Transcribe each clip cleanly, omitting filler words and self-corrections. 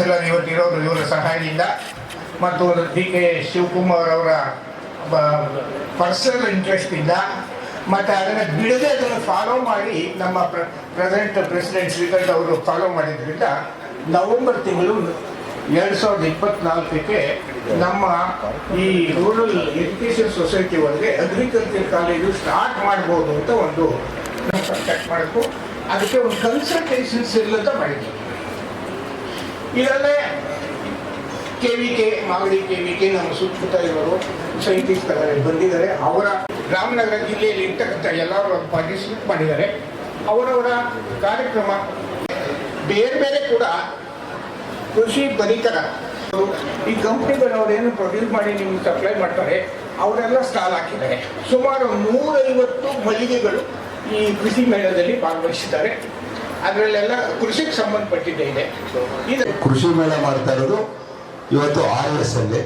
Chancellor ಇವತ್ತಿರೋರು ಇವರ ಸಹಾಯದಿಂದ ಮತ್ತು ಡಿ ಕೆ ಶಿವಕುಮಾರ್ ಅವರ ಪರ್ಸನಲ್ ಇಂಟ್ರೆಸ್ಟಿಂದ ಮತ್ತು ಅದನ್ನು ಬಿಡದೆ ಅದನ್ನು ಫಾಲೋ ಮಾಡಿ ನಮ್ಮ ಪ್ರೆಸಿಡೆಂಟ್ ಶ್ರೀಕಂಠ ಅವರು ಫಾಲೋ ಮಾಡಿದ್ರಿಂದ ನವೆಂಬರ್ ತಿಂಗಳು 2024ಕ್ಕೆ ನಮ್ಮ ಈ ರೂರಲ್ ಎಜುಕೇಷನ್ ಸೊಸೈಟಿ ಒಳಗೆ ಅಗ್ರಿಕಲ್ಚರ್ ಕಾಲೇಜು ಸ್ಟಾರ್ಟ್ ಮಾಡ್ಬೋದು ಅಂತ ಒಂದು ಕಾಂಟ್ಯಾಕ್ಟ್ ಮಾಡಬೇಕು. ಅದಕ್ಕೆ ಒಂದು ಕನ್ಸಲ್ಟೇಷನ್ಸ್ ಅಂತ ಮಾಡಿದ್ವಿ. ಇದರಲ್ಲೇ KVK ಮಾಗಡಿ KVK ನಮ್ಮ ಸುತ್ತಮುತ್ತ ಇರೋರು ಸೈಂಟಿಸ್ಟ್ ಬಂದಿದ್ದಾರೆ. ಅವರ ರಾಮನಗರ ಜಿಲ್ಲೆಯಲ್ಲಿ ಇರ್ತಕ್ಕಂಥ ಎಲ್ಲರೂ ಪಾರ್ಟಿಸಿಪೇಟ್ ಮಾಡಿದ್ದಾರೆ. ಅವರವರ ಕಾರ್ಯಕ್ರಮ ಬೇರೆ ಬೇರೆ ಕೂಡ ಕೃಷಿ ಪರಿಕರ ಈ ಕಂಪ್ನಿಗಳವ್ರು ಏನು ಪ್ರೊಡ್ಯೂಸ್ ಮಾಡಿ ನಿಮ್ಗೆ ಸಪ್ಲೈ ಮಾಡ್ತಾರೆ ಅವರೆಲ್ಲ ಸ್ಟಾಲ್ ಹಾಕಿದ್ದಾರೆ. ಸುಮಾರು 150 ಮಳಿಗೆಗಳು ಈ ಕೃಷಿ ಮೇಳದಲ್ಲಿ ಭಾಗವಹಿಸಿದ್ದಾರೆ. ಅದರಲ್ಲೆಲ್ಲ ಕೃಷಿಗೆ ಸಂಬಂಧಪಟ್ಟಿದ್ದೇ ಇದೆ. ಇದು ಕೃಷಿ ಮೇಳ ಮಾಡ್ತಾ ಇರೋದು ಇವತ್ತು RS ಅಲ್ಲಿ.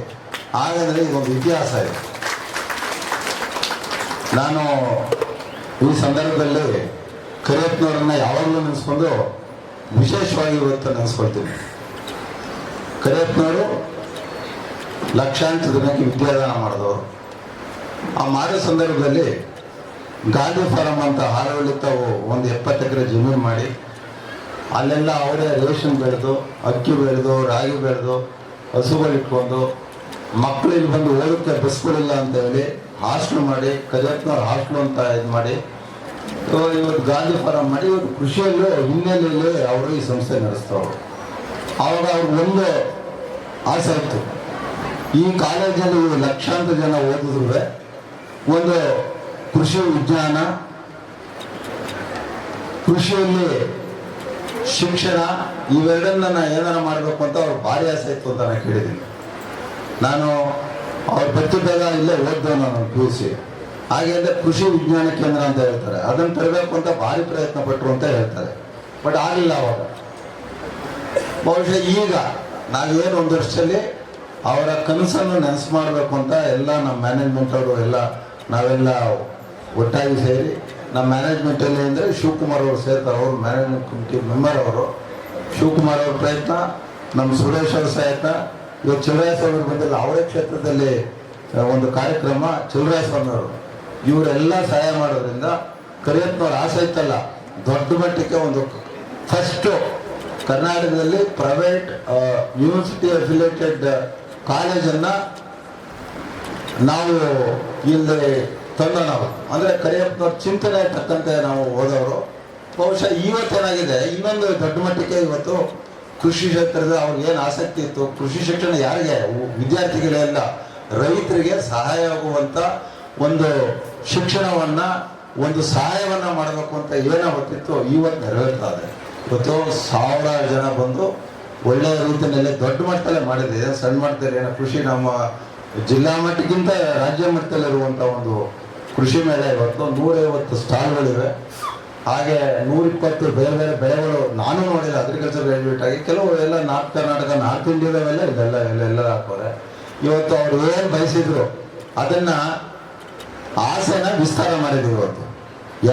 ಹಾಗಾದರೆ ಇದೊಂದು ಇತಿಹಾಸ ಇದೆ. ನಾನು ಈ ಸಂದರ್ಭದಲ್ಲಿ ಕರಿಯಪ್ಪನವ್ರನ್ನ ಯಾವಾಗಲೂ ನೆನೆಸ್ಕೊಂಡು ವಿಶೇಷವಾಗಿ ಇವತ್ತು ನೆನೆಸ್ಕೊಳ್ತೀನಿ. ಕರಿಯಪ್ಪನವರು ಲಕ್ಷಾಂತರ ಜನಕ್ಕೆ ವಿದ್ಯಾದಾನ ಮಾಡಿದವರು. ಆ ಮಾಡೋ ಸಂದರ್ಭದಲ್ಲಿ ಗಾಂಧಿ ಫಾರಂ ಅಂತ ಹಾಲಹಳ್ಳಿ ತಾವು ಒಂದು 70 ಎಕರೆ ಜಮೀನು ಮಾಡಿ ಅಲ್ಲೆಲ್ಲ ಅವರೇ ರೇಷನ್ ಬೆಳೆದು, ಅಕ್ಕಿ ಬೆಳೆದು, ರಾಗಿ ಬೆಳೆದು, ಹಸುಗಳಿಟ್ಕೊಂಡು ಮಕ್ಕಳು ಇಲ್ಲಿ ಬಂದು ಓದಕ್ಕೆ ಬಸ್ಗಳಿಲ್ಲ ಅಂತ ಹೇಳಿ ಹಾಸ್ಟೆಲ್ ಮಾಡಿ, ಕರಿಯಪ್ಪನವ್ರ ಹಾಸ್ಟೆಲ್ ಅಂತ ಇದು ಮಾಡಿ ಇವತ್ತು ಗಾಂಧಿ ಫಾರಂ ಮಾಡಿ ಇವತ್ತು ಕೃಷಿಯಲ್ಲೂ ಹಿನ್ನೆಲೆಯಲ್ಲಿ ಅವರು ಈ ಸಂಸ್ಥೆ ನಡೆಸ್ತವ್ರು. ಆವಾಗ ಅವ್ರಿಗೆ ಒಂದು ಆಸೆ ಇತ್ತು, ಈ ಕಾಲೇಜಲ್ಲಿ ಲಕ್ಷಾಂತರ ಜನ ಓದಿದ್ರು ಒಂದು ಕೃಷಿ ವಿಜ್ಞಾನ, ಕೃಷಿಯಲ್ಲಿ ಶಿಕ್ಷಣ ಇವೆರಡನ್ನ ನಾನು ಏನಾರ ಮಾಡಬೇಕು ಅಂತ ಅವ್ರು ಭಾರಿ ಆಸೆ ಇತ್ತು ಅಂತ ನಾನು ಕೇಳಿದ್ದೀನಿ. ನಾನು ಅವ್ರು ಬತ್ತಿದ್ದಾಗ ಇಲ್ಲೇ ಓದ್ದೆ ನಾನು PUC. ಹಾಗೆ ಅಂದರೆ ಕೃಷಿ ವಿಜ್ಞಾನ ಕೇಂದ್ರ ಅಂತ ಹೇಳ್ತಾರೆ, ಅದನ್ನು ತರಬೇಕು ಅಂತ ಭಾರಿ ಪ್ರಯತ್ನ ಪಟ್ಟರು ಅಂತ ಹೇಳ್ತಾರೆ. ಬಟ್ ಆಗಲಿಲ್ಲ ಅವಾಗ. ಬಹುಶಃ ಈಗ ನಾವೇನು ಒಂದು ವರ್ಷದಲ್ಲಿ ಅವರ ಕನಸನ್ನು ನೆನಸು ಮಾಡಬೇಕು ಅಂತ ಎಲ್ಲ ನಮ್ಮ ಮ್ಯಾನೇಜ್ಮೆಂಟ್ ಅವರು ಎಲ್ಲ ನಾವೆಲ್ಲ ಒಟ್ಟಾಗಿ ಸೇರಿ ನಮ್ಮ ಮ್ಯಾನೇಜ್ಮೆಂಟಲ್ಲಿ ಅಂದರೆ ಶಿವಕುಮಾರ್ ಅವರು ಸೇರ್ತಾರೆ. ಅವರು ಮ್ಯಾನೇಜ್ಮೆಂಟ್ ಕಮಿಟಿ ಮೆಂಬರ್ ಅವರು. ಶಿವಕುಮಾರ್ ಅವ್ರ ಪ್ರಯತ್ನ, ನಮ್ಮ ಸುರೇಶ್ ಅವ್ರ ಪ್ರಯತ್ನ, ಇವತ್ತು ಚಲುವರಾಯಸ್ವಾಮಿ ಬಂದಿಲ್ಲ, ಅವರೇ ಕ್ಷೇತ್ರದಲ್ಲಿ ಒಂದು ಕಾರ್ಯಕ್ರಮ ಚಲುವರಾಯಸ್ವಾಮಿಯವರು, ಇವರೆಲ್ಲ ಸಹಾಯ ಮಾಡೋದ್ರಿಂದ ಕರಿಯಪ್ಪನವ್ರ ಆಸೆ ಇತ್ತಲ್ಲ ದೊಡ್ಡ ಮಟ್ಟಕ್ಕೆ ಒಂದು ಫಸ್ಟು ಕರ್ನಾಟಕದಲ್ಲಿ ಪ್ರೈವೇಟ್ ಯೂನಿವರ್ಸಿಟಿ ಅಫಿಲಿಯೇಟೆಡ್ ಕಾಲೇಜನ್ನು ನಾವು ಇಲ್ಲಿ ತಂದ ನಾವು ಅಂದರೆ ಕರಿಯಪ್ಪನವ್ರ ಚಿಂತನೆ ತಕ್ಕಂತೆ ನಾವು ಓದೋರು. ಬಹುಶಃ ಇವತ್ತೇನಾಗಿದೆ ಇನ್ನೊಂದು ದೊಡ್ಡ ಮಟ್ಟಕ್ಕೆ ಇವತ್ತು ಕೃಷಿ ಕ್ಷೇತ್ರದ ಅವ್ರಿಗೆ ಏನು ಆಸಕ್ತಿ ಇತ್ತು, ಕೃಷಿ ಶಿಕ್ಷಣ ಯಾರಿಗೆ ವಿದ್ಯಾರ್ಥಿಗಳೆಲ್ಲ ರೈತರಿಗೆ ಸಹಾಯ ಆಗುವಂಥ ಒಂದು ಶಿಕ್ಷಣವನ್ನು ಒಂದು ಸಹಾಯವನ್ನು ಮಾಡಬೇಕು ಅಂತ ಏನಾಗುತ್ತಿತ್ತು ಇವತ್ತು ನೆರವೇರ್ತಾ ಇದೆ. ಇವತ್ತು 1000 ಜನ ಬಂದು ಒಳ್ಳೆಯ ರೀತಿಯಲ್ಲಿ ದೊಡ್ಡ ಮಟ್ಟದಲ್ಲೇ ಮಾಡಿದೆ. ಸಣ್ಣ ಮಟ್ಟದಲ್ಲಿ ಏನೋ ಕೃಷಿ ನಮ್ಮ ಜಿಲ್ಲಾ ಮಟ್ಟಕ್ಕಿಂತ ರಾಜ್ಯ ಮಟ್ಟದಲ್ಲಿರುವಂಥ ಒಂದು ಕೃಷಿ ಮೇಳ ಇವತ್ತು 150 ಸ್ಟಾಲ್ಗಳಿವೆ. ಹಾಗೆ 120 ಬೇರೆ ಬೇರೆ ಬೆಳೆಗಳು ನಾನು ನೋಡಿಲ್ಲ ಅಗ್ರಿಕಲ್ಚರ್ ಗ್ರಾಜ್ಯುಯೇಟ್ ಆಗಿ. ಕೆಲವು ಎಲ್ಲ ನಾರ್ತ್ ಕರ್ನಾಟಕ, ನಾರ್ತ್ ಇಂಡಿಯಾದವೆಲ್ಲ ಇದೆಲ್ಲ ಹಾಕೋರೆ. ಇವತ್ತು ಅವ್ರು ಏನು ಬಯಸಿದ್ರು ಅದನ್ನು ಆಸೆನ ವಿಸ್ತಾರ ಮಾಡಿದ್ರು. ಇವತ್ತು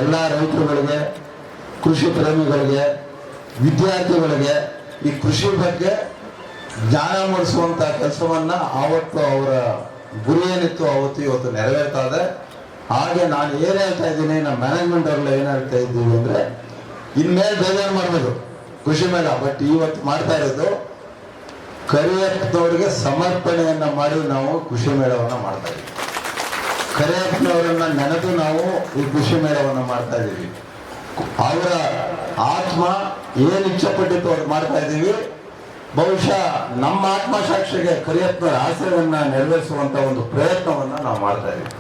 ಎಲ್ಲ ರೈತರುಗಳಿಗೆ, ಕೃಷಿ ಪ್ರೇಮಿಗಳಿಗೆ, ವಿದ್ಯಾರ್ಥಿಗಳಿಗೆ ಈ ಕೃಷಿ ಬಗ್ಗೆ ಜ್ಞಾನ ಮೂಡಿಸುವಂಥ ಕೆಲಸವನ್ನು ಆವತ್ತು ಅವರ ಗುರಿ ಏನಿತ್ತು ಅವತ್ತು ಇವತ್ತು ನೆರವೇರ್ತಾ ಇದೆ. ಹಾಗೆ ನಾನು ಏನು ಹೇಳ್ತಾ ಇದ್ದೀನಿ, ನಮ್ಮ ಮ್ಯಾನೇಜ್ಮೆಂಟ್ ಅವರೆಲ್ಲ ಏನು ಹೇಳ್ತಾ ಇದ್ದೀವಿ ಅಂದರೆ ಇನ್ಮೇಲೆ ಬೇಜಾರು ಮಾಡ್ಬೋದು ಕೃಷಿ ಮೇಳ. ಬಟ್ ಇವತ್ತು ಮಾಡ್ತಾ ಇರೋದು ಕರಿಯಪ್ಪನವ್ರಿಗೆ ಸಮರ್ಪಣೆಯನ್ನು ಮಾಡಿ ನಾವು ಕೃಷಿ ಮೇಳವನ್ನು ಮಾಡ್ತಾ ಇದ್ದೀವಿ. ಕರಿಯಪ್ಪನವರನ್ನ ನೆನೆದು ನಾವು ಈ ಕೃಷಿ ಮೇಳವನ್ನು ಮಾಡ್ತಾ ಇದ್ದೀವಿ. ಅವರ ಆತ್ಮ ಏನು ಇಚ್ಛೆಪಟ್ಟಿತ್ತು ಅವ್ರು ಮಾಡ್ತಾ ಇದ್ದೀವಿ. ಬಹುಶಃ ನಮ್ಮ ಆತ್ಮಸಾಕ್ಷಿಗೆ ಕರಿಯಪ್ಪನವರ ಆಸೆಯನ್ನು ನೆರವೇರಿಸುವಂಥ ಒಂದು ಪ್ರಯತ್ನವನ್ನು ನಾವು ಮಾಡ್ತಾ ಇದ್ದೀವಿ.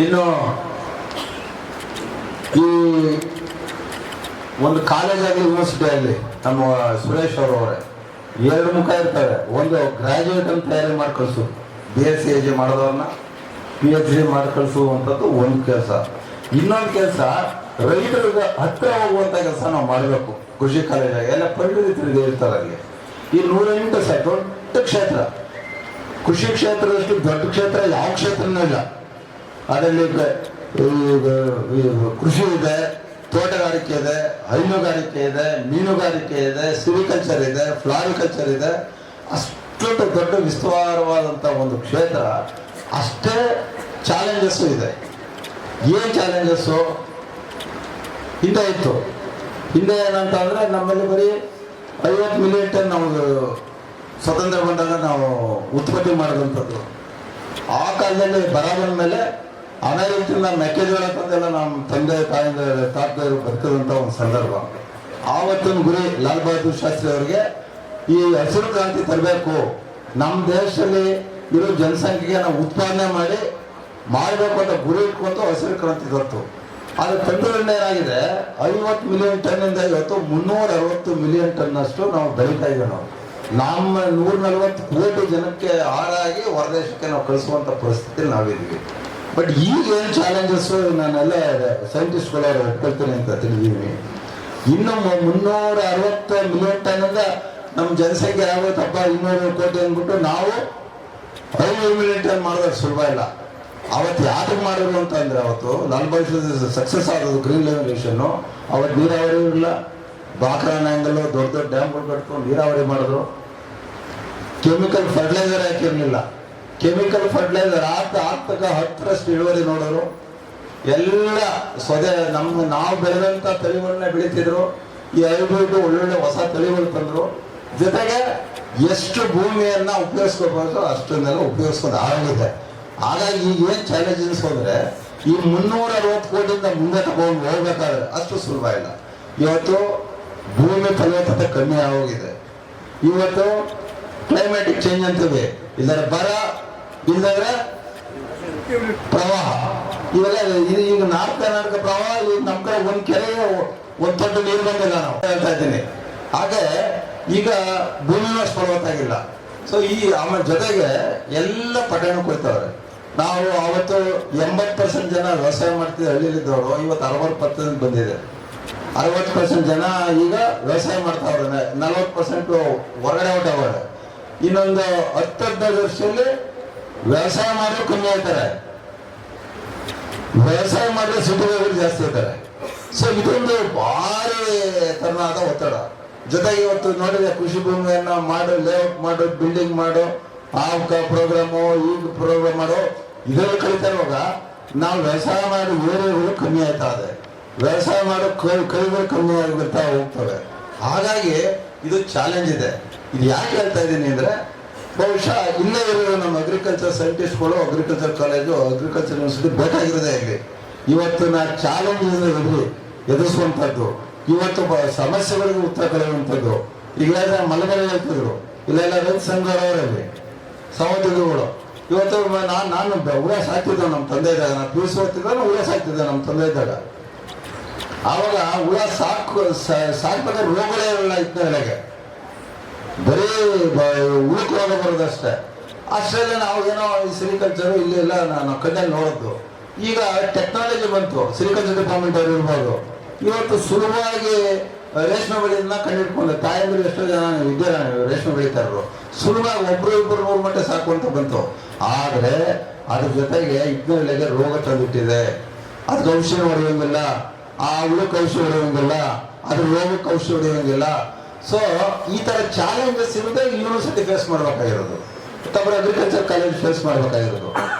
ಇನ್ನು ಈ ಒಂದು ಕಾಲೇಜಾಗಲಿ ಯೂನಿವರ್ಸಿಟಿ ಆಗಲಿ ನಮ್ಮ ಸುರೇಶ್ ಅವರವರೇ 2 ಮುಖ ಇರ್ತವೆ. ಒಂದು ಗ್ರಾಜ್ಯುಯೇಟ್ ಅಂತ ತಯಾರಿ ಮಾಡಿ ಕಳಿಸೋದು, BSc AG ಮಾಡೋದವ್ರನ್ನ PhD ಮಾಡಿ ಕಳಿಸುವಂಥದ್ದು ಒಂದು ಕೆಲಸ. ಇನ್ನೊಂದು ಕೆಲಸ ರೈತರಿಗೆ ಹತ್ತಿರ ಹೋಗುವಂಥ ಕೆಲಸ ನಾವು ಮಾಡಬೇಕು. ಕೃಷಿ ಕಾಲೇಜಾಗ ಎಲ್ಲ ಪರಿಣಿತರಿಗೆ ಇರ್ತಾರೆ. ಅಲ್ಲಿ ಈ 108 ದೊಡ್ಡ ಕ್ಷೇತ್ರ, ಕೃಷಿ ಕ್ಷೇತ್ರದಷ್ಟು ದೊಡ್ಡ ಕ್ಷೇತ್ರ ಯಾವ ಕ್ಷೇತ್ರನೂ ಇಲ್ಲ. ಅದರಲ್ಲಿ ಕೃಷಿ ಇದೆ, ತೋಟಗಾರಿಕೆ ಇದೆ, ಹೈನುಗಾರಿಕೆ ಇದೆ, ಮೀನುಗಾರಿಕೆ ಇದೆ, ಸಿರಿಕಲ್ಚರ್ ಇದೆ, ಫ್ಲಾರಿಕಲ್ಚರ್ ಇದೆ. ಅಷ್ಟೊಂದು ದೊಡ್ಡ ವಿಸ್ತಾರವಾದಂಥ ಒಂದು ಕ್ಷೇತ್ರ. ಅಷ್ಟೇ ಚಾಲೆಂಜಸ್ಸು ಇದೆ. ಏನು ಚಾಲೆಂಜಸ್ಸು ಹಿಂದೆ ಇತ್ತು? ಹಿಂದೆ ಏನಂತ ಅಂದರೆ ನಮ್ಮಲ್ಲಿ ಬರೀ 50 ಮಿಲಿಯನ್ ಟನ್ ನಾವು ಸ್ವತಂತ್ರ ಬಂದಾಗ ನಾವು ಉತ್ಪತ್ತಿ ಮಾಡಿದಂಥದ್ದು. ಆ ಕಾಲದಲ್ಲಿ ಬರ ಬಂದ ಮೇಲೆ ಅಮೆರಿಕದಿಂದ ಮೆಕ್ಕೆಜೋಳ ತಂದೆಲ್ಲ ನಮ್ಮ ತಂದೆ ತಾಯಿಂದ ತಾತರು ಬದುಕದಂಥ ಒಂದು ಸಂದರ್ಭ. ಆವತ್ತಿನ ಗುರಿ ಲಾಲ್ ಬಹದ್ದೂರ್ ಶಾಸ್ತ್ರಿ ಅವರಿಗೆ ಈ ಹಸಿರು ಕ್ರಾಂತಿ ತರಬೇಕು, ನಮ್ಮ ದೇಶದಲ್ಲಿ ಇರೋ ಜನಸಂಖ್ಯೆಗೆ ನಾವು ಉತ್ಪಾದನೆ ಮಾಡಬೇಕು ಅಂತ ಗುರಿ ಇಟ್ಕೊಂಡು ಹಸಿರು ಕ್ರಾಂತಿ ತತ್ತು. ಅದು ತಂತ್ರದಿಂದ ಏನಾಗಿದೆ, 50 ಮಿಲಿಯನ್ ಟನ್ನಿಂದ ಇವತ್ತು 360 ಮಿಲಿಯನ್ ಟನ್ ಅಷ್ಟು ನಾವು ಬೆಳೀತಾ ಇದ್ದೇವೆ. ನಮ್ಮ 140 ಕೋಟಿ ಜನಕ್ಕೆ ಆರಾಗಿ ಹೊರದೇಶಕ್ಕೆ ನಾವು ಕಳಿಸುವಂಥ ಪರಿಸ್ಥಿತಿ ನಾವಿದ್ದೀವಿ. ಬಟ್ ಈಗ ಏನು ಚಾಲೆಂಜಸ್ಸು ನಾನೆಲ್ಲ ಸೈಂಟಿಸ್ಟ್ಗಳು ಒಪ್ಕೊಳ್ತೀನಿ ಅಂತ ತಿಳಿದೀವಿ. ಇನ್ನು 360 ಮಿಲಿಯನ್ ಟನ್ನಿಂದ ನಮ್ಮ ಜನಸಂಖ್ಯೆ ಆಗೋತಪ್ಪ 200 ಕೋಟಿ ಅಂದ್ಬಿಟ್ಟು ನಾವು 500 ಮಿಲಿಯನ್ ಟನ್ ಮಾಡೋದು ಸುಲಭ ಇಲ್ಲ. ಅವತ್ತು ಯಾತಕ್ಕೆ ಮಾಡಿದ್ರು ಅಂತ ಅಂದ್ರೆ, ಅವತ್ತು ಲಾಲ್ ಬಹದ್ದೂರ್ ಸಕ್ಸಸ್ ಆಗೋದು ಗ್ರೀನ್ ರೆವಲ್ಯೂಷನ್ನು. ಅವತ್ತು ನೀರಾವರಿ ಇಲ್ಲ, ಬಾಕ್ರಾನಂಗಲ್ಲು ದೊಡ್ಡ ದೊಡ್ಡ ಡ್ಯಾಮ್ಗಳು ಕಟ್ಕೊಂಡು ನೀರಾವರಿ ಮಾಡಿದ್ರು. ಕೆಮಿಕಲ್ ಫರ್ಟಿಲೈಸರ್ ಹಾಕಿರಲಿಲ್ಲ. ಕೆಮಿಕಲ್ ಫರ್ಟಿಲೈಸರ್ ಆಗ್ತಕ್ಕ 10ರಷ್ಟು ಇಳುವರಿ ನೋಡೋರು. ಎಲ್ಲ ನಾವು ಬೆಳೆದಂಥ ತಳಿಗಳನ್ನ ಬೆಳೀತಿದ್ರು. ಈ ಹೈಬ್ರಿಡ್ ಒಳ್ಳೊಳ್ಳೆ ಹೊಸ ತಳಿಗಳು ತಂದರು. ಜೊತೆಗೆ ಎಷ್ಟು ಭೂಮಿಯನ್ನ ಉಪಯೋಗಿಸ್ಕೋಬಹುದು ಅಷ್ಟನ್ನೆಲ್ಲ ಉಪಯೋಗಿಸ್ಕೊಂಡು ಆಗಿದೆ. ಹಾಗಾಗಿ ಈಗ ಏನು ಚಾಲೆಂಜಸ್ ಹೋದ್ರೆ, ಈ 360 ಕೋಟಿಯಿಂದ ಮುಂದೆ ತಗೊಂಡು ಹೋಗ್ಬೇಕಾದ್ರೆ ಅಷ್ಟು ಸುಲಭ ಇಲ್ಲ. ಇವತ್ತು ಭೂಮಿ ಫಲವತ್ತತೆ ಕಮ್ಮಿ ಆಗೋಗಿದೆ. ಇವತ್ತು ಕ್ಲೈಮ್ಯಾಟಿಕ್ ಚೇಂಜ್ ಅಂತೀವಿ, ಇಲ್ಲದ್ರೆ ಬರ, ಇಲ್ಲದ್ರೆ ಪ್ರವಾಹ. ಇವೆಲ್ಲ ಈಗ ನಾರ್ತ್ ಕರ್ನಾಟಕ ಪ್ರವಾಹ, ಈಗ ನಮ್ಮ ಕಡೆ ಒಂದು ಕೆರೆಗೆ ಒಂದು ತೊಟ್ಟು ನೀರು ಬಂದಿಲ್ಲ ನಾವು ಹೇಳ್ತಾ ಇದ್ದೀನಿ. ಹಾಗೆ ಈಗ ಭೂಮಿನೂ ಅಷ್ಟು ಫಲವತ್ತಾಗಿಲ್ಲ. ಸೊ ಆಮೇಲೆ ಜೊತೆಗೆ ಎಲ್ಲ ಪಟ್ಟಣಕ್ಕೆ ಹೋಗ್ತಾವ್ರೆ. ನಾವು ಅವತ್ತು 80% ಜನ ವ್ಯವಸಾಯ ಮಾಡ್ತಿದ್ದ ಹಳ್ಳಿಲಿದ್ದವರು ಇವತ್ತು 60% ಬಂದಿದೆ. 60% ಜನ ಈಗ ವ್ಯವಸಾಯ ಮಾಡ್ತಾವ್ರೆ, 40% ಹೊರಗಡೆ ಹೊಟ್ಟವ್ರೆ. ಇನ್ನೊಂದು 10-15 ವರ್ಷದಲ್ಲಿ ವ್ಯವಸಾಯ ಮಾಡೋರು ಕಮ್ಮಿ ಆಗ್ತಾರೆ, ವ್ಯವಸಾಯ ಮಾಡಿದ್ರೆ ಸಿಟಿಗಳು ಜಾಸ್ತಿ ಇರ್ತಾರೆ. ಸೊ ಇದೊಂದು ಭಾರಿ ತರನಾದ ಒತ್ತಡ. ಜೊತೆಗೆ ಇವತ್ತು ನೋಡಿದ್ರೆ ಕೃಷಿ ಭೂಮಿಯನ್ನ ಮಾಡು, ಲೇಔಟ್ ಮಾಡು, ಬಿಲ್ಡಿಂಗ್ ಮಾಡು, ಆ ಪ್ರೋಗ್ರಾಮು ಈಗ ಪ್ರೋಗ್ರಾಮ್ ಮಾಡೋ ಇದರಲ್ಲಿ ಕಲಿತಾ ಇರುವಾಗ ನಾವು ವ್ಯವಸಾಯ ಮಾಡೋ ಏರಿಯಾಗಳು ಕಮ್ಮಿ ಆಯ್ತಾ ಇದೆ, ವ್ಯವಸಾಯ ಮಾಡೋ ಕೈಗಳು ಕಮ್ಮಿ ಆಗಿರ್ತಾ ಹೋಗ್ತವೆ. ಹಾಗಾಗಿ ಇದು ಚಾಲೆಂಜ್ ಇದೆ. ಇದು ಯಾಕೆ ಹೇಳ್ತಾ ಇದ್ದೀನಿ ಅಂದರೆ, ಬಹುಶಃ ಇಲ್ಲೇ ಇರೋ ನಮ್ಮ ಅಗ್ರಿಕಲ್ಚರ್ ಸೈಂಟಿಸ್ಟ್ಗಳು, ಅಗ್ರಿಕಲ್ಚರ್ ಕಾಲೇಜು, ಅಗ್ರಿಕಲ್ಚರ್ ಯೂನಿವರ್ಸಿಟಿ ಬೇಕಾಗಿರೋದೇ ಇಲ್ಲಿ. ಇವತ್ತು ನಾವು ಚಾಲೆಂಜ್ ಎದುರಿಸುವಂಥದ್ದು, ಇವತ್ತು ಸಮಸ್ಯೆಗಳಿಗೆ ಉತ್ತರ ಕಳೆಯುವಂಥದ್ದು. ಈಗ ಮಲೆಗಾಲ ಹೇಳ್ತಿದ್ರು, ಇಲ್ಲೆಲ್ಲ ರೈತ ಸಂಘದವರಲ್ಲಿ ಸಹೋದ್ಯೋಗಿಗಳು. ಇವತ್ತು ನಾನು ಹುಳ ಸಾಕ್ತಿದ್ದೆ ನಮ್ಮ ತಂದೆ ಇದ್ದಾಗ, ನಾನು PUC ಓದ್ತಿದ್ದಾಗ ಹುಳ ಸಾಕ್ತಿದ್ದೆ ನಮ್ಮ ತಂದೆ ಇದ್ದಾಗ. ಆವಾಗ ಹುಳ ಸಾಕ್ಬೇಕಾದ್ರೆ ರೋಗಗಳೇ ಇರಲ್ಲ ಇದ್ದಗಳಿಗೆ, ಬರೀ ಉಳುಕ್ ರೋಗ ಬರೋದಷ್ಟೇ. ಅಷ್ಟೆಲ್ಲ ನಾವು ಏನೋ ಈ ಸಿರಿಕಲ್ಚರು ಇಲ್ಲೆಲ್ಲ ನಾವು ಕಣ್ಣಲ್ಲಿ ನೋಡೋದು. ಈಗ ಟೆಕ್ನಾಲಜಿ ಬಂತು, ಸಿರಿಕಲ್ಚರ್ ಡಿಪಾರ್ಟ್ಮೆಂಟ್ ಅವ್ರು ಇರ್ಬೋದು. ಇವತ್ತು ಸುಲಭವಾಗಿ ರೇಷ್ಮೆ ಬೆಳೆಯನ್ನ ಕಂಡಿಡ್ಕೊಂಡು ತಾಯಂದ್ರು ಎಷ್ಟೋ ಜನ ಇದ್ದಾರೆ ರೇಷ್ಮೆ ಬೆಳೀತಾರರು. ಸುಲಭವಾಗಿ ಒಬ್ರು 2-3 ಮಟ್ಟ ಸಾಕು ಅಂತ ಬಂತು. ಆದರೆ ಅದ್ರ ಜೊತೆಗೆ ಇದ್ನಳ್ಳಿಗೆ ರೋಗ ತಂದಿಟ್ಟಿದೆ. ಅದಕ್ಕೆ ಔಷಧಿ ಹೊಡೆಯೋಂಗಿಲ್ಲ, ಆ ಹುಳಕ್ಕೆ ಔಷಧಿ ಹೊಡೆಯೋಂಗಿಲ್ಲ, ಅದ್ರ ರೋಗಕ್ಕೆ ಔಷಧಿ ಹೊಡೆಯೋಂಗಿಲ್ಲ. ಸೊ ಈ ಥರ ಚಾಲೆಂಜಸ್ ಇರುತ್ತೆ. ಯೂನಿವರ್ಸಿಟಿ ಫೇಸ್ ಮಾಡಬೇಕಾಗಿರೋದು, ಮತ್ತೊಬ್ಬರು ಅಗ್ರಿಕಲ್ಚರ್ ಕಾಲೇಜ್ ಫೇಸ್ ಮಾಡಬೇಕಾಗಿರೋದು.